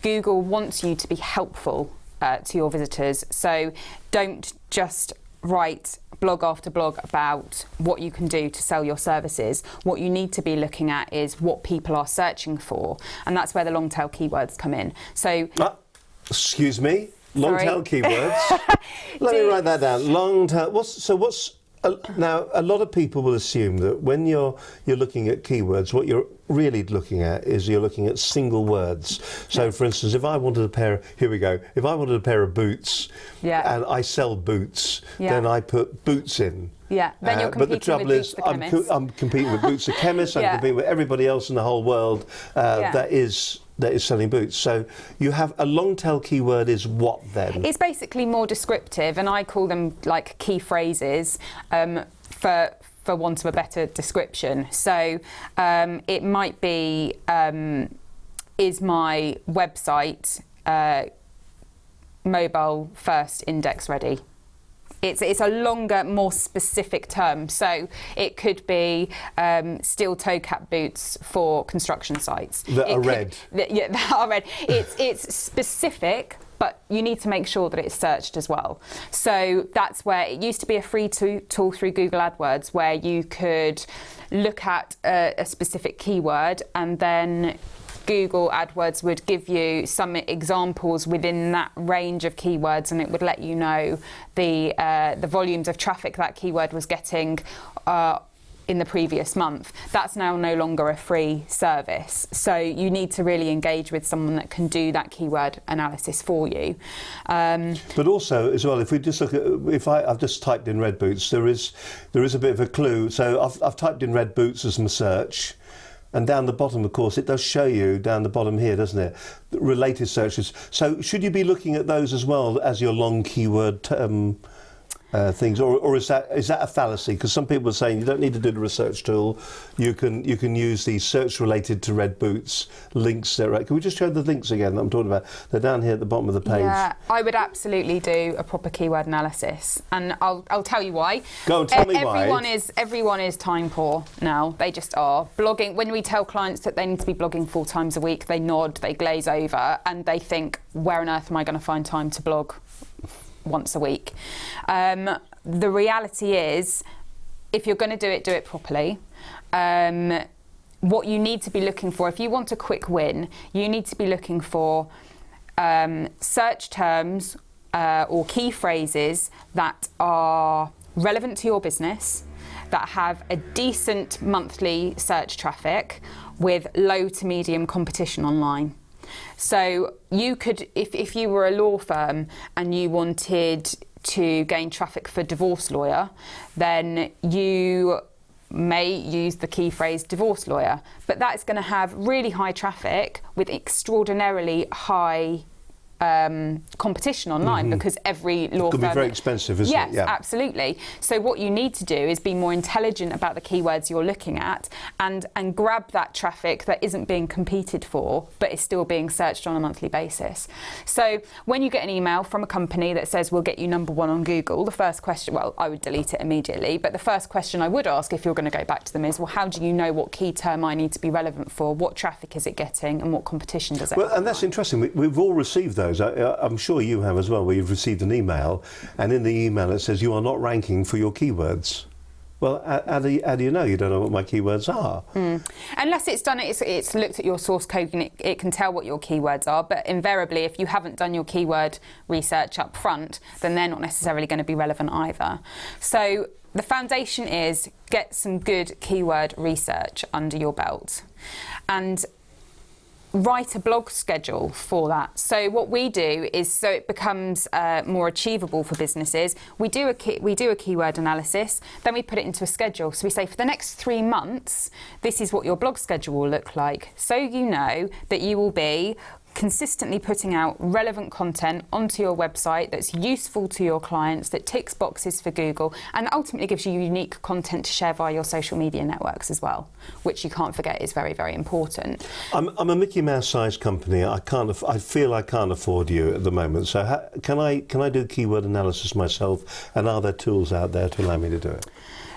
Google wants you to be helpful to your visitors. So don't just write blog after blog about what you can do to sell your services. What you need to be looking at is what people are searching for. And that's where the long tail keywords come in. So, excuse me? Long tail keywords? Let me write that down. Long tail. Now, a lot of people will assume that when you're looking at keywords, what you're really looking at is you're looking at single words. So, for instance, if I wanted a pair, if I wanted a pair of boots, and I sell boots, then I put boots in. Yeah, then you're competing but the trouble with is, Boots the Chemist. I'm competing with Boots the Chemist. I'm competing with everybody else in the whole world that is selling boots. So you have a long tail keyword is what then? It's basically more descriptive, and I call them like key phrases for want of a better description. So it might be, is my website mobile first index ready? It's a longer, more specific term. So it could be steel toe cap boots for construction sites. That are red. That are red. It's specific, but you need to make sure that it's searched as well. So that's where it used to be a free tool through Google AdWords where you could look at a specific keyword and then Google AdWords would give you some examples within that range of keywords, and it would let you know the volumes of traffic that keyword was getting in the previous month. That's now no longer a free service. So you need to really engage with someone that can do that keyword analysis for you. But also, as well, if we just look at, I've just typed in red boots, there is a bit of a clue. So I've typed in red boots as my search. And down the bottom, of course, it does show you down the bottom here, doesn't it? Related searches. So should you be looking at those as well as your long keyword things, or is that a fallacy? Because some people are saying you don't need to do the research tool. You can use the search related to red boots links. Can we just show the links again that I'm talking about? They're down here at the bottom of the page. Yeah, I would absolutely do a proper keyword analysis, and I'll tell you why. Go and tell me why. Everyone is time poor now. They just are. Blogging. When we tell clients that they need to be blogging 4 times a week, they nod, they glaze over, and they think, where on earth am I going to find time to blog once a week? The reality is, if you're going to do it properly. What you need to be looking for, if you want a quick win, you need to be looking for search terms or key phrases that are relevant to your business, that have a decent monthly search traffic with low to medium competition online. So you could, if you were a law firm and you wanted to gain traffic for divorce lawyer, then you may use the key phrase divorce lawyer, but that's going to have really high traffic with extraordinarily high competition online, because every law firm... Could be very expensive, isn't it? Yes, absolutely. So what you need to do is be more intelligent about the keywords you're looking at and grab that traffic that isn't being competed for but is still being searched on a monthly basis. So when you get an email from a company that says we'll get you #1 on Google, the first question, well, I would delete it immediately, but the first question I would ask if you're going to go back to them is, well, how do you know what key term I need to be relevant for? What traffic is it getting and what competition does it have? Well, and that's interesting. We've all received those. I'm sure you have as well, where you've received an email, and in the email it says you are not ranking for your keywords. Well, how do you know? You don't know what my keywords are. Unless it's looked at your source code and it can tell what your keywords are, but invariably if you haven't done your keyword research up front, then they're not necessarily going to be relevant either. So the foundation is get some good keyword research under your belt. And write a blog schedule for that. So what we do is, so it becomes more achievable for businesses, we do a keyword analysis, then we put it into a schedule. So we say, for the next 3 months, this is what your blog schedule will look like. So you know that you will be consistently putting out relevant content onto your website that's useful to your clients, that ticks boxes for Google, and ultimately gives you unique content to share via your social media networks as well, which you can't forget is very, very important. I'm a Mickey Mouse sized company. I feel I can't afford you at the moment. So can I do keyword analysis myself? And are there tools out there to allow me to do it?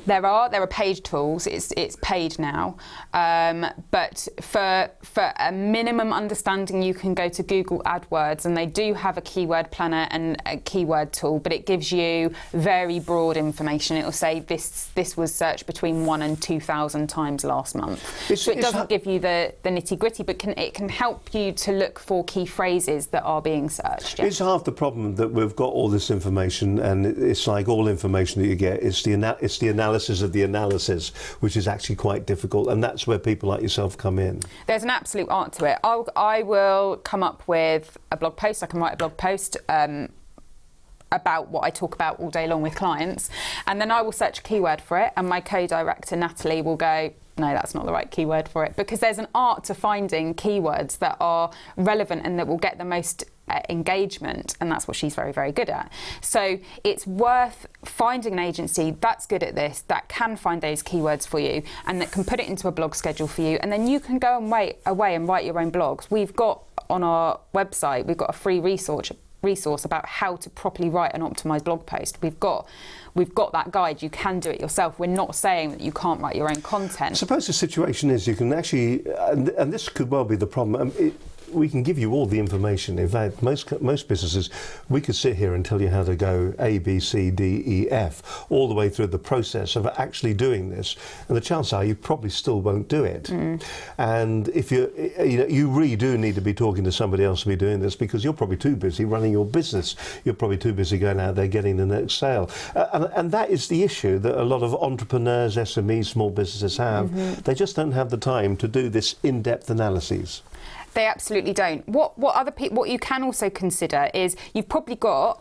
There are paid tools. It's paid now, but for a minimum understanding, you can go to Google AdWords, and they do have a keyword planner and a keyword tool, but it gives you very broad information. It will say this was searched between 1,000 and 2,000 times last month. So it doesn't give you the nitty gritty, but it can help you to look for key phrases that are being searched. Yeah. It's half the problem that we've got all this information, and it's like all information that you get. It's the analysis of the analysis, which is actually quite difficult, and that's where people like yourself come in. There's an absolute art to it. I will come up with a blog post. I can write a blog post about what I talk about all day long with clients, and then I will search a keyword for it, and my co-director Natalie will go, no, that's not the right keyword for it, because there's an art to finding keywords that are relevant and that will get the most engagement, and that's what she's very, very good at. So it's worth finding an agency that's good at this, that can find those keywords for you, and that can put it into a blog schedule for you, and then you can go away and write your own blogs. We've got on our website, we've got a free resource about how to properly write an optimized blog post. We've got that guide. You can do it yourself. We're not saying that you can't write your own content. I suppose the situation is you can actually, and this could well be the problem, we can give you all the information. In fact, most businesses, we could sit here and tell you how to go A, B, C, D, E, F, all the way through the process of actually doing this. And the chances are you probably still won't do it. Mm. And if you really do need to be talking to somebody else to be doing this, because you're probably too busy running your business. You're probably too busy going out there getting the next sale. And that is the issue that a lot of entrepreneurs, SMEs, small businesses have. Mm-hmm. They just don't have the time to do this in-depth analyses. They absolutely don't. What you can also consider is you've probably got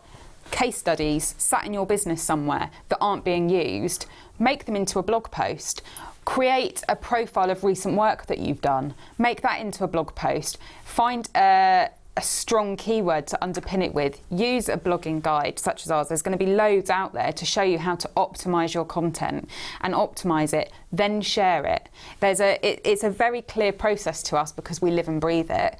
case studies sat in your business somewhere that aren't being used. Make them into a blog post. Create a profile of recent work that you've done. Make that into a blog post. Find a strong keyword to underpin it with. Use a blogging guide such as ours. There's going to be loads out there to show you how to optimize your content and optimize it, then share it. It's a very clear process to us because we live and breathe it.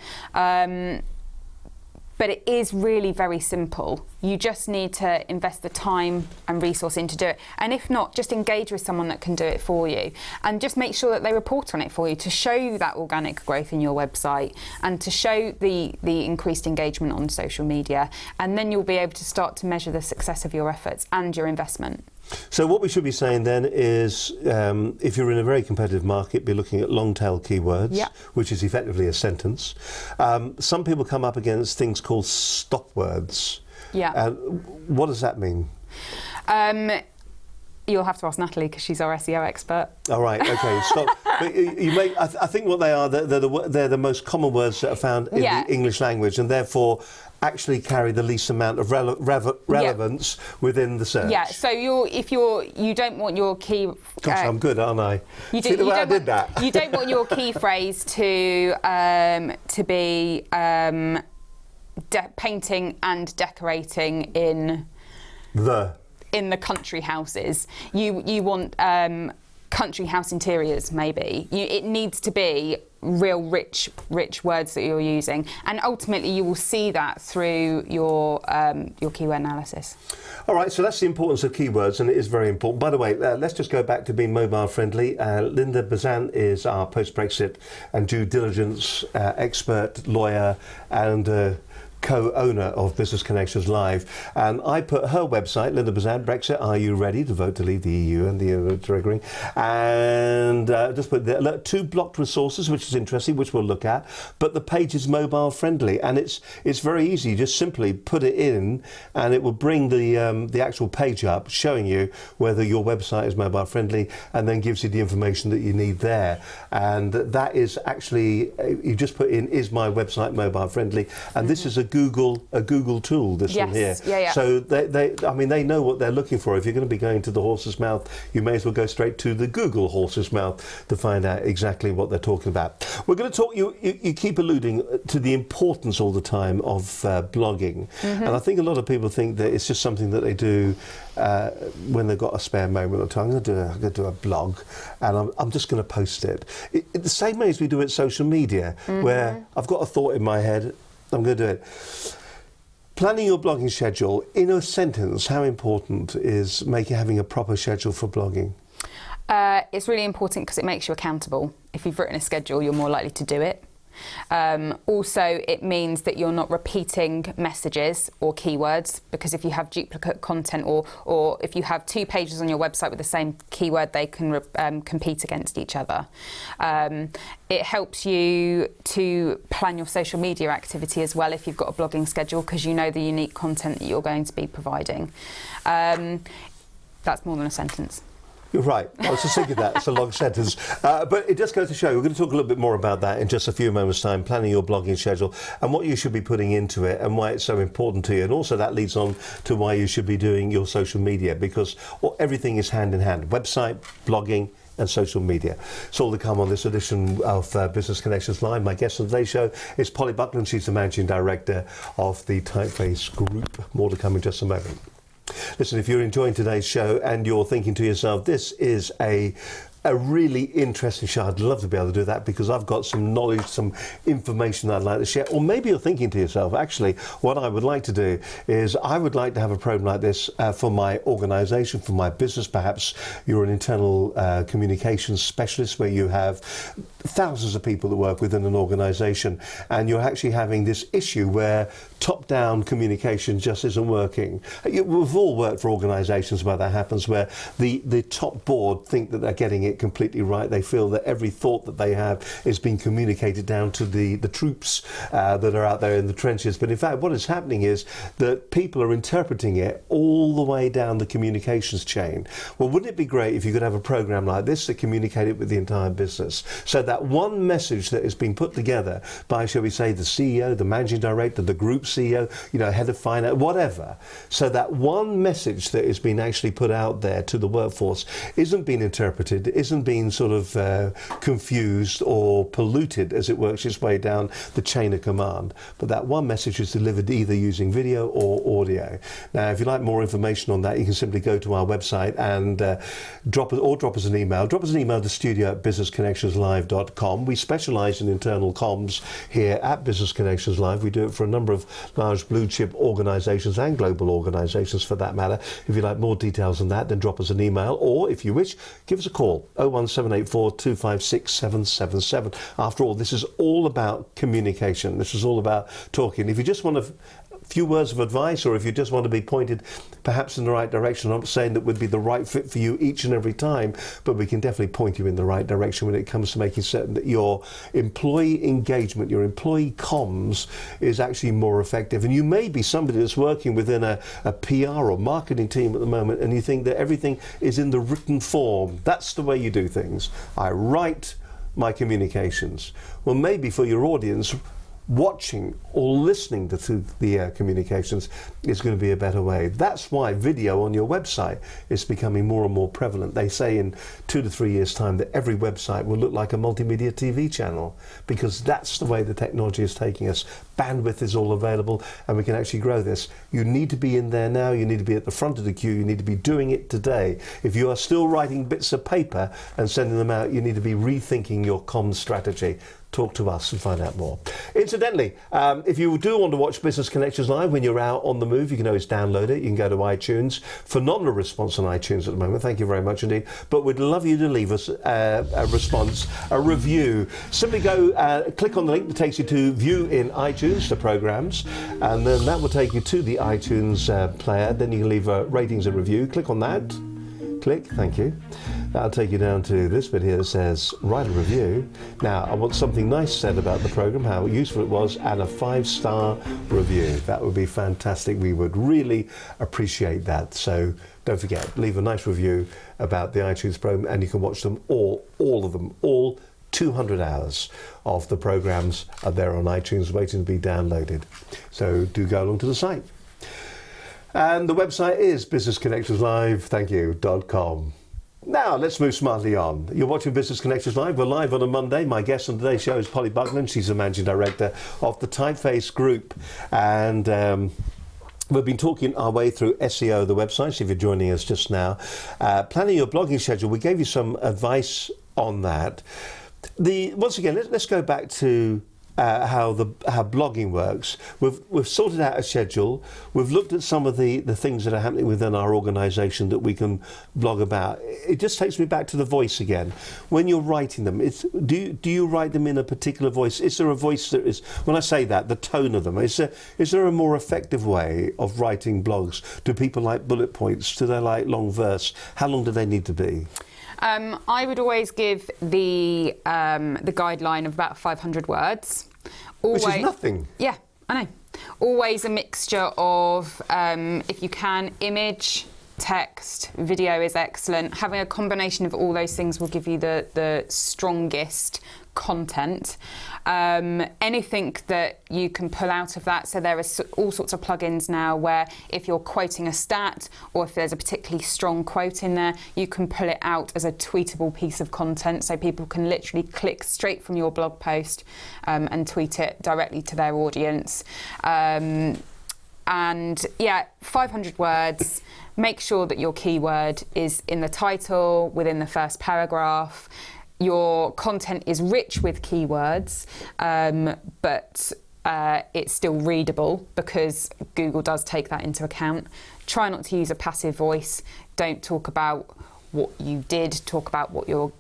But it is really very simple. You just need to invest the time and resource in to do it. And if not, just engage with someone that can do it for you. And just make sure that they report on it for you to show you that organic growth in your website and to show the increased engagement on social media. And then you'll be able to start to measure the success of your efforts and your investment. So what we should be saying then is, if you're in a very competitive market, be looking at long tail keywords, yep, which is effectively a sentence. Some people come up against things called stop words. Yeah. What does that mean? You'll have to ask Natalie because she's our SEO expert. All right, okay. Stop. But I think what they are, they're the most common words that are found in the English language, and therefore actually carry the least amount of relevance within the search. Yeah. So you don't want your key. Gosh, I'm good, aren't I? See the way I did that. You don't want your key phrase to be painting and decorating in the country houses. You want country house interiors, maybe. It needs to be real rich words that you're using, and ultimately you will see that through your keyword analysis. All right, so that's the importance of keywords, and it is very important. By the way, let's just go back to being mobile friendly. Linda Bazan is our post-Brexit and due diligence expert, lawyer, and co-owner of Business Connections Live, and I put her website, Linda Bazan, Brexit, are you ready to vote to leave the EU and the triggering, and just put there, look, 2 blocked resources, which is interesting, which we'll look at, but the page is mobile friendly, and it's very easy. You just simply put it in and it will bring the actual page up showing you whether your website is mobile friendly, and then gives you the information that you need there. And that is actually, you just put in, is my website mobile friendly, and this is a Google tool, this one here. Yeah. So they know what they're looking for. If you're going to be going to the horse's mouth, you may as well go straight to the Google horse's mouth to find out exactly what they're talking about. We're going to talk, you keep alluding to the importance all the time of blogging, and I think a lot of people think that it's just something that they do when they've got a spare moment of time. I'm going to do a blog, and I'm just going to post it. The same way as we do it social media, where I've got a thought in my head, I'm going to do it. Planning your blogging schedule, in a sentence, how important is having a proper schedule for blogging? It's really important because it makes you accountable. If you've written a schedule, you're more likely to do it. Also, it means that you're not repeating messages or keywords, because if you have duplicate content or if you have 2 pages on your website with the same keyword, they can compete against each other. It helps you to plan your social media activity as well if you've got a blogging schedule, because you know the unique content that you're going to be providing. That's more than a sentence. You're right. I was just thinking that. It's a long sentence. But it just goes to show, we're going to talk a little bit more about that in just a few moments' time, planning your blogging schedule and what you should be putting into it and why it's so important to you. And also that leads on to why you should be doing your social media, because everything is hand in hand. Website, blogging, and social media. It's all to come on this edition of Business Connections Live. My guest on today's show is Polly Buckland. She's the Managing Director of the Typeface Group. More to come in just a moment. Listen, if you're enjoying today's show and you're thinking to yourself, this is a really interesting show, I'd love to be able to do that, because I've got some knowledge, some information that I'd like to share. Or maybe you're thinking to yourself, actually, what I would like to do is I would like to have a program like this for my organisation, for my business. Perhaps you're an internal communications specialist where you have thousands of people that work within an organisation, and you're actually having this issue where top-down communication just isn't working. We've all worked for organisations where that happens, where the top board think that they're getting it completely right. They feel that every thought that they have is being communicated down to the troops that are out there in the trenches. But in fact, what is happening is that people are interpreting it all the way down the communications chain. Well, wouldn't it be great if you could have a program like this that communicated with the entire business, so that one message that is being put together by, shall we say, the CEO, the managing director, the group CEO, head of finance, whatever, so that one message that is being actually put out there to the workforce isn't being interpreted, isn't being sort of confused or polluted as it works its way down the chain of command, but that one message is delivered either using video or audio. Now, if you'd like more information on that, you can simply go to our website and drop us an email. Drop us an email to studio@businessconnectionslive.com. We specialise in internal comms here at Business Connections Live. We do it for a number of large blue chip organisations and global organisations for that matter. If you'd like more details on that, then drop us an email, or if you wish, give us a call, 01784 256 777. After all, this is all about communication. This is all about talking. If you just want a few words of advice, or if you just want to be pointed perhaps in the right direction, I'm not saying that would be the right fit for you each and every time, but we can definitely point you in the right direction when it comes to making certain that your employee engagement, your employee comms is actually more effective. And you may be somebody that's working within a PR or marketing team at the moment, and you think that everything is in the written form. That's the way you do things. I write my communications. Well, maybe for your audience, watching or listening to the communications is going to be a better way. That's why video on your website is becoming more and more prevalent. They say in 2 to 3 years' time that every website will look like a multimedia TV channel, because that's the way the technology is taking us. Bandwidth is all available, and we can actually grow this. You need to be in there now. You need to be at the front of the queue. You need to be doing it today. If you are still writing bits of paper and sending them out, you need to be rethinking your comms strategy. talk to us and find out more. Incidentally, if you do want to watch Business Connections live when you're out on the move, you can always download it. You can go to iTunes. Phenomenal response on iTunes at the moment. Thank you very much indeed. But we'd love you to leave us a response, a review. Simply go, click on the link that takes you to view in iTunes, the programs, and then that will take you to the iTunes player. Then you can leave ratings and review. Click on that. Click, thank you. That'll take you down to this bit here that says write a review. Now, I want something nice said about the programme, how useful it was, and a 5-star review. That would be fantastic. We would really appreciate that. So don't forget, leave a nice review about the iTunes programme, and you can watch them all of them, all 200 hours of the programmes are there on iTunes waiting to be downloaded. So do go along to the site. And the website is businessconnectionslive.com. Now, let's move smartly on. You're watching Business Connections Live. We're live on a Monday. My guest on today's show is Polly Buckland. She's the Managing Director of the Typeface Group. And we've been talking our way through SEO, the website. So if you're joining us just now, planning your blogging schedule, we gave you some advice on that. Once again, let's go back to how blogging works. We've sorted out a schedule. We've looked at some of the things that are happening within our organisation that we can blog about. It just takes me back to the voice again. When you're writing them, do you write them in a particular voice? Is there a voice that is, when I say that, the tone of them, is there a more effective way of writing blogs? Do people like bullet points? Do they like long verse? How long do they need to be? I would always give the guideline of about 500 words. Always, which is nothing. Yeah, I know. Always a mixture of, if you can, image, text, video is excellent. Having a combination of all those things will give you the strongest content. Anything that you can pull out of that, so there are all sorts of plugins now where if you're quoting a stat or if there's a particularly strong quote in there, you can pull it out as a tweetable piece of content, so people can literally click straight from your blog post and tweet it directly to their audience. And yeah, 500 words. Make sure that your keyword is in the title, within the first paragraph. Your content is rich with keywords, but it's still readable because Google does take that into account. Try not to use a passive voice. Don't talk about what you did. Talk about what you're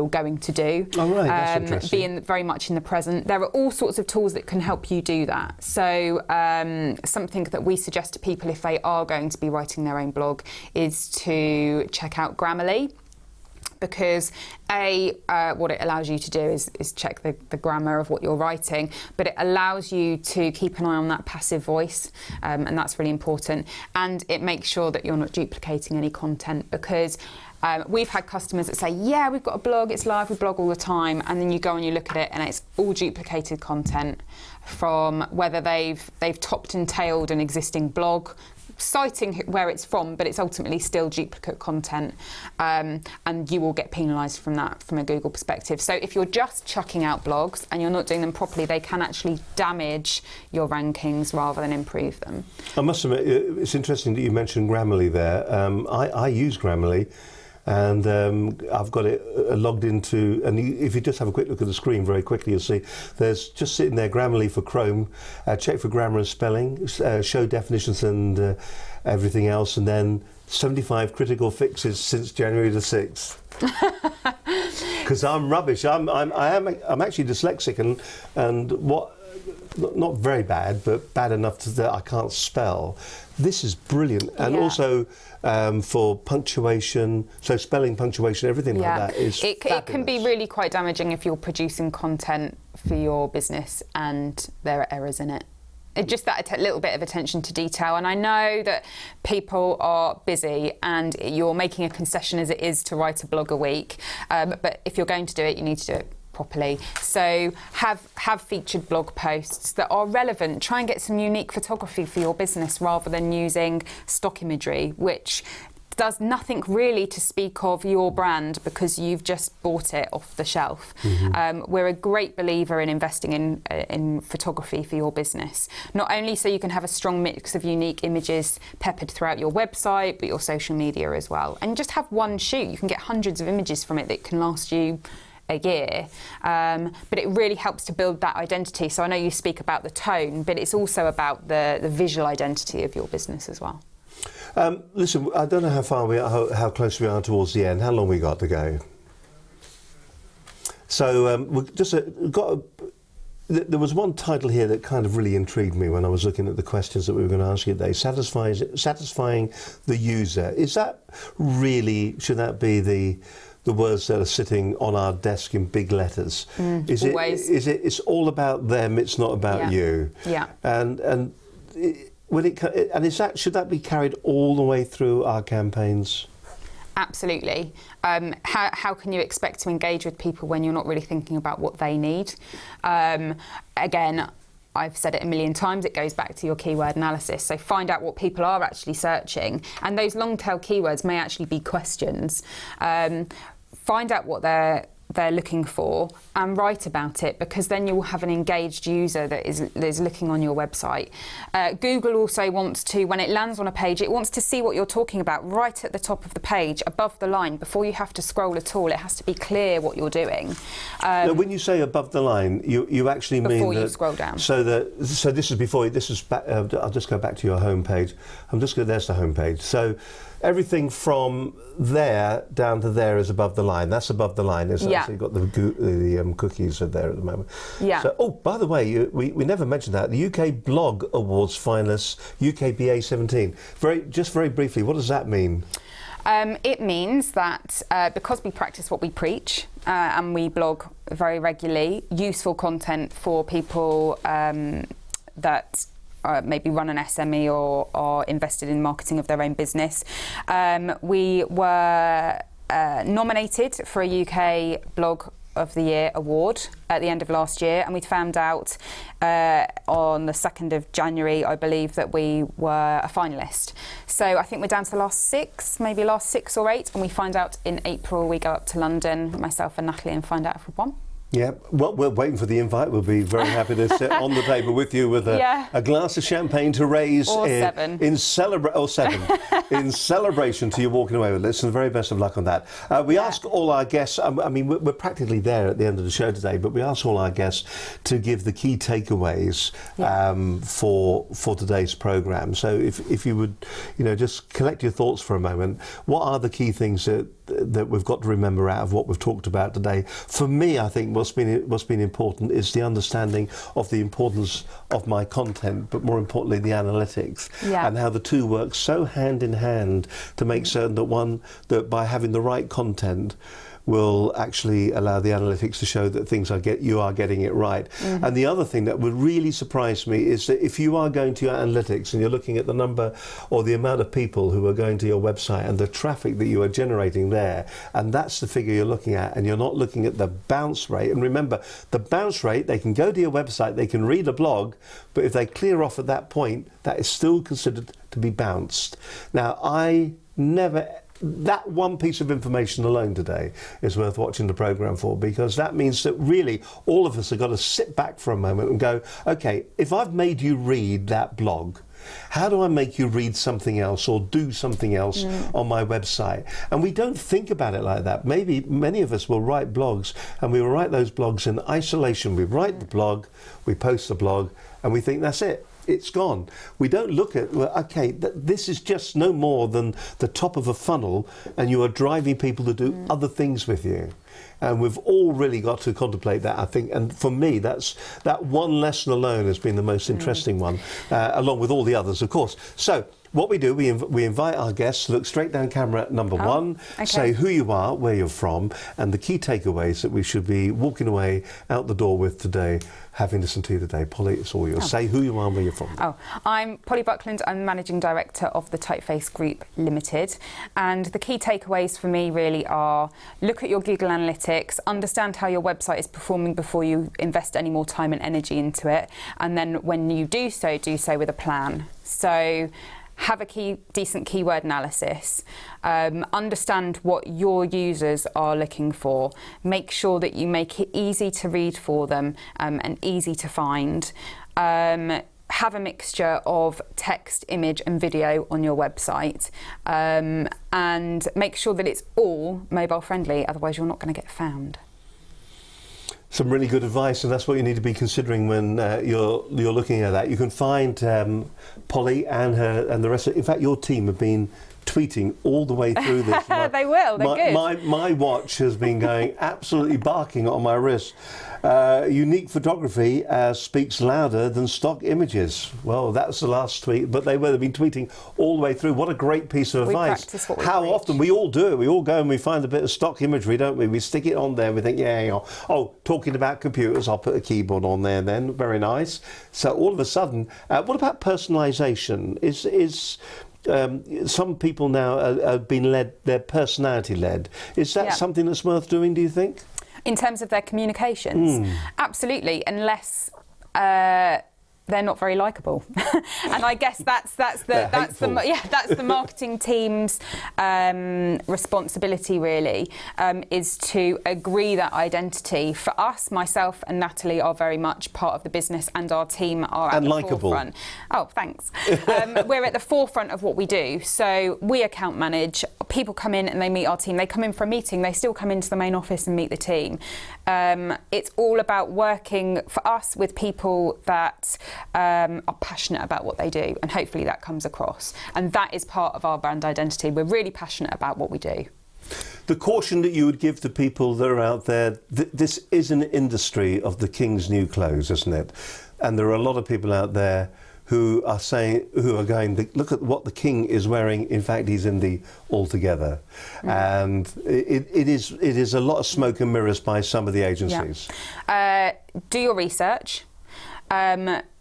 going to do. Oh, right, that's interesting. Be very much in the present. There are all sorts of tools that can help you do that. So something that we suggest to people if they are going to be writing their own blog is to check out Grammarly. Because what it allows you to do is check the grammar of what you're writing, but it allows you to keep an eye on that passive voice, and that's really important. And it makes sure that you're not duplicating any content, because we've had customers that say, yeah, we've got a blog, it's live, we blog all the time, and then you go and you look at it and it's all duplicated content from whether they've topped and tailed an existing blog, citing where it's from, but it's ultimately still duplicate content, and you will get penalised from that from a Google perspective. So if you're just chucking out blogs and you're not doing them properly, they can actually damage your rankings rather than improve them. I must admit, it's interesting that you mentioned Grammarly there. I use Grammarly, and I've got it logged into, and if you just have a quick look at the screen very quickly, you'll see there's just sitting there Grammarly for Chrome, check for grammar and spelling, show definitions and everything else, and then 75 critical fixes since January the 6th. Because I'm rubbish. I'm actually dyslexic, and what, not very bad, but bad enough that I can't spell. This is brilliant, and also for punctuation, so spelling, punctuation, everything like that is fabulous. It can be really quite damaging if you're producing content for your business and there are errors in it. Just that little bit of attention to detail. And I know that people are busy and you're making a concession as it is to write a blog a week, but if you're going to do it, you need to do it properly. So have featured blog posts that are relevant. Try and get some unique photography for your business rather than using stock imagery, which does nothing really to speak of your brand because you've just bought it off the shelf. Mm-hmm. We're a great believer in investing in photography for your business, not only so you can have a strong mix of unique images peppered throughout your website, but your social media as well. And just have one shoot. You can get hundreds of images from it that can last you a year. But it really helps to build that identity. So I know you speak about the tone, but it's also about the visual identity of your business as well. Listen, I don't know how far how close we are towards the end. How long we got to go? So we've just there was one title here that kind of really intrigued me when I was looking at the questions that we were going to ask you today. Satisfying the user. Is that really, should that be the words that are sitting on our desk in big letters? Always. It's all about them, it's not about you. Yeah. And should that be carried all the way through our campaigns? Absolutely. How can you expect to engage with people when you're not really thinking about what they need? Again, I've said it a million times, it goes back to your keyword analysis. So find out what people are actually searching. And those long tail keywords may actually be questions. Find out what they're looking for and write about it, because then you'll have an engaged user that is looking on your website. Google also wants to, when it lands on a page, it wants to see what you're talking about right at the top of the page, above the line, before you have to scroll at all. It has to be clear what you're doing. Now, when you say above the line, you actually mean before you scroll down. So this is before. This is. I'll just go back to your home page. There's the home page. So everything from there down to there is above the line. That's above the line, isn't it? Yeah. So you've got the cookies are there at the moment. Yeah. So, oh, by the way, we never mentioned that. The UK Blog Awards finalists, UK BA17. Very briefly, what does that mean? It means that because we practice what we preach and we blog very regularly, useful content for people that maybe run an SME or are invested in marketing of their own business. We were nominated for a UK Blog of the Year award at the end of last year, and we found out on the 2nd of January, I believe, that we were a finalist. So I think we're down to the last 6 or 8, and we find out in April. We go up to London, myself and Natalie, and find out if we won. Yeah, well, we're waiting for the invite. We'll be very happy to sit on the table with you with a glass of champagne to raise in celebration to you walking away with it. So the very best of luck on that. We ask all our guests, I mean, we're practically there at the end of the show today, but we ask all our guests to give the key takeaways for today's programme. So if you would, just collect your thoughts for a moment. What are the key things that we've got to remember out of what we've talked about today? For me, I think what's been important is the understanding of the importance of my content, but more importantly the analytics, and how the two work so hand in hand to make certain that by having the right content will actually allow the analytics to show that you are getting it right. And the other thing that would really surprise me is that if you are going to your analytics and you're looking at the number or the amount of people who are going to your website and the traffic that you are generating there, and that's the figure you're looking at, and you're not looking at the bounce rate. And remember, the bounce rate, they can go to your website, they can read a blog, but if they clear off at that point, that is still considered to be bounced. Now, that one piece of information alone today is worth watching the programme for, because that means that really all of us have got to sit back for a moment and go, okay, if I've made you read that blog, how do I make you read something else or do something else on my website? And we don't think about it like that. Maybe many of us will write blogs, and we will write those blogs in isolation. We write the blog, we post the blog, and we think that's it. It's gone. We don't look at, this is just no more than the top of a funnel, and you are driving people to do other things with you. And we've all really got to contemplate that, I think. And for me, that one lesson alone has been the most interesting one, along with all the others, of course. So what we do, we invite our guests to look straight down camera at number one, say who you are, where you're from, and the key takeaways that we should be walking away out the door with today, having listened to you today. Polly, it's all yours. Say who you are and where you're from. I'm Polly Buckland. I'm Managing Director of the Typeface Group Limited. And the key takeaways for me really are: look at your Google Analytics, understand how your website is performing before you invest any more time and energy into it. And then when you do so with a plan. So have a decent keyword analysis, understand what your users are looking for, make sure that you make it easy to read for them and easy to find. Have a mixture of text, image and video on your website, and make sure that it's all mobile friendly, otherwise you're not going to get found. Some really good advice, and that's what you need to be considering when you're looking at that. You can find Polly and the rest of. In fact, your team have been tweeting all the way through this. They will. They're good. My watch has been going absolutely barking on my wrist. Unique photography speaks louder than stock images. Well, that's the last tweet, but they've been tweeting all the way through. What a great piece of advice. Practice what we How preach. often we all do it. We all go and we find a bit of stock imagery, don't we? We stick it on there and we think, yeah, oh, talking about computers, I'll put a keyboard on there then. Very nice. So all of a sudden, what about personalisation? Is some people now have been led, they're personality led. Is that something that's worth doing, do you think? In terms of their communications, absolutely, unless they're not very likeable. And I guess that's the marketing team's responsibility really, is to agree that identity. For us, myself and Natalie are very much part of the business, and our team are at the forefront. Oh, thanks. We're at the forefront of what we do. So we account manage. People come in and they meet our team. They come in for a meeting. They still come into the main office and meet the team. It's all about working for us with people that are passionate about what they do, and hopefully that comes across. And that is part of our brand identity. We're really passionate about what we do. The caution that you would give to people that are out there, this is an industry of the king's new clothes, isn't it? And there are a lot of people out there who are going, look at what the king is wearing. In fact, he's in the altogether. And it is a lot of smoke and mirrors by some of the agencies. Do your research.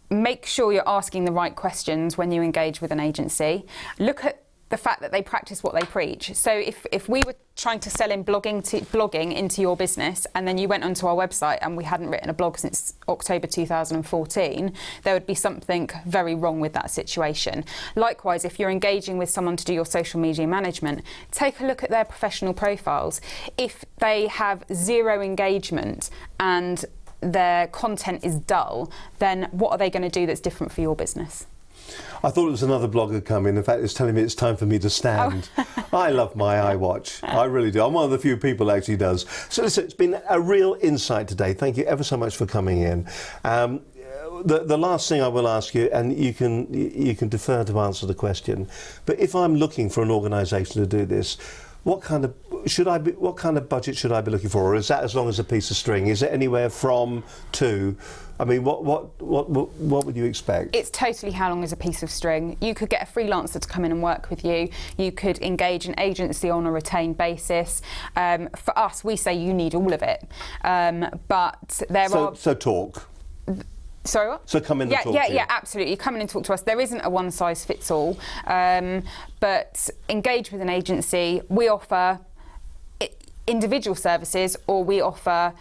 Make sure you're asking the right questions when you engage with an agency. Look at the fact that they practice what they preach. So if we were trying to sell in blogging into your business, and then you went onto our website and we hadn't written a blog since October 2014, there would be something very wrong with that situation. Likewise, if you're engaging with someone to do your social media management, take a look at their professional profiles. If they have zero engagement and their content is dull, then what are they going to do that's different for your business? I thought it was another blogger coming. In fact, it's telling me it's time for me to stand. I love my iWatch. I really do. I'm one of the few people who actually does. So listen, it's been a real insight today. Thank you ever so much for coming in. The last thing I will ask you, and you can defer to answer the question, but if I'm looking for an organisation to do this, what kind of budget should I be looking for? Or is that as long as a piece of string? Is it anywhere from to? I mean, what would you expect? It's totally how long is a piece of string. You could get a freelancer to come in and work with you. You could engage an agency on a retained basis. For us, we say you need all of it. But there are... So talk. Sorry, what? So come in and talk to you. Yeah, absolutely. Come in and talk to us. There isn't a one-size-fits-all. But engage with an agency. We offer individual services, or we offer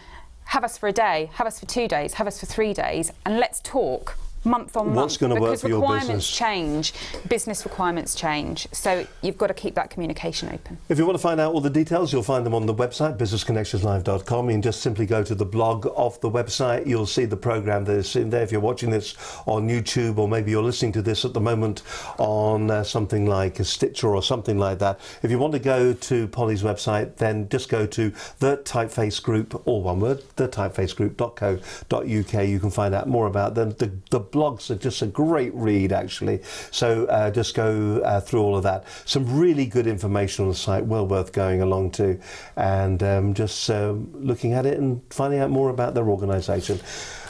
have us for a day, have us for 2 days, have us for 3 days, and let's talk month on month. What's going to work for your business? Because requirements change, business requirements change, so you've got to keep that communication open. If you want to find out all the details, you'll find them on the website, businessconnectionslive.com. You can just simply go to the blog of the website. You'll see the programme that is in there. If you're watching this on YouTube, or maybe you're listening to this at the moment on something like a Stitcher or something like that, if you want to go to Polly's website, then just go to the Typeface Group, all one word, thetypefacegroup.co.uk. You can find out more about them. The blogs are just a great read, actually. So just go through all of that. Some really good information on the site, well worth going along to, and just looking at it and finding out more about their organisation.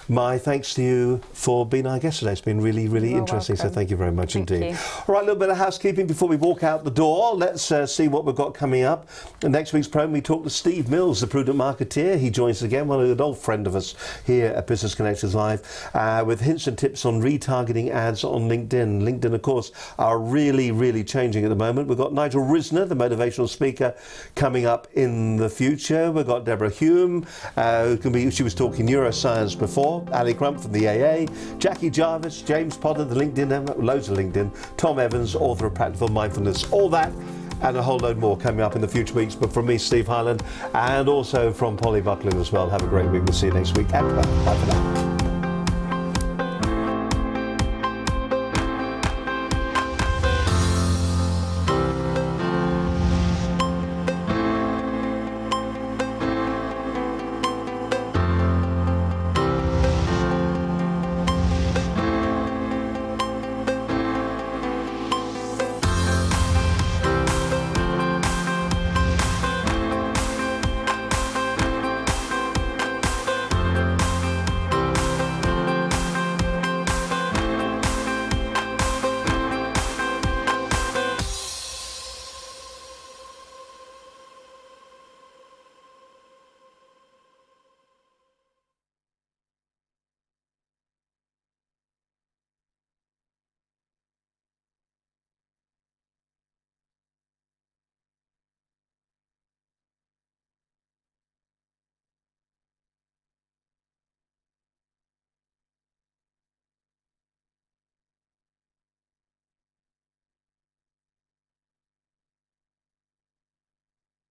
My thanks to you for being our guest today. It's been really, really interesting, so thank you very much indeed. All right, a little bit of housekeeping before we walk out the door. Let's see what we've got coming up. In next week's programme, we talk to Steve Mills, the Prudent Marketeer. He joins us again, an old friend of us here at Business Connections Live, with hints and tips on retargeting ads on LinkedIn. LinkedIn, of course, are really, really changing at the moment. We've got Nigel Risner, the motivational speaker, coming up in the future. We've got Deborah Hume, she was talking neuroscience before. Ali Crump from the AA, Jackie Jarvis, James Potter, the LinkedIn, loads of LinkedIn, Tom Evans, author of Practical Mindfulness, all that and a whole load more coming up in the future weeks. But from me, Steve Hyland, and also from Polly Buckland as well. Have a great week. We'll see you next week. Bye for now.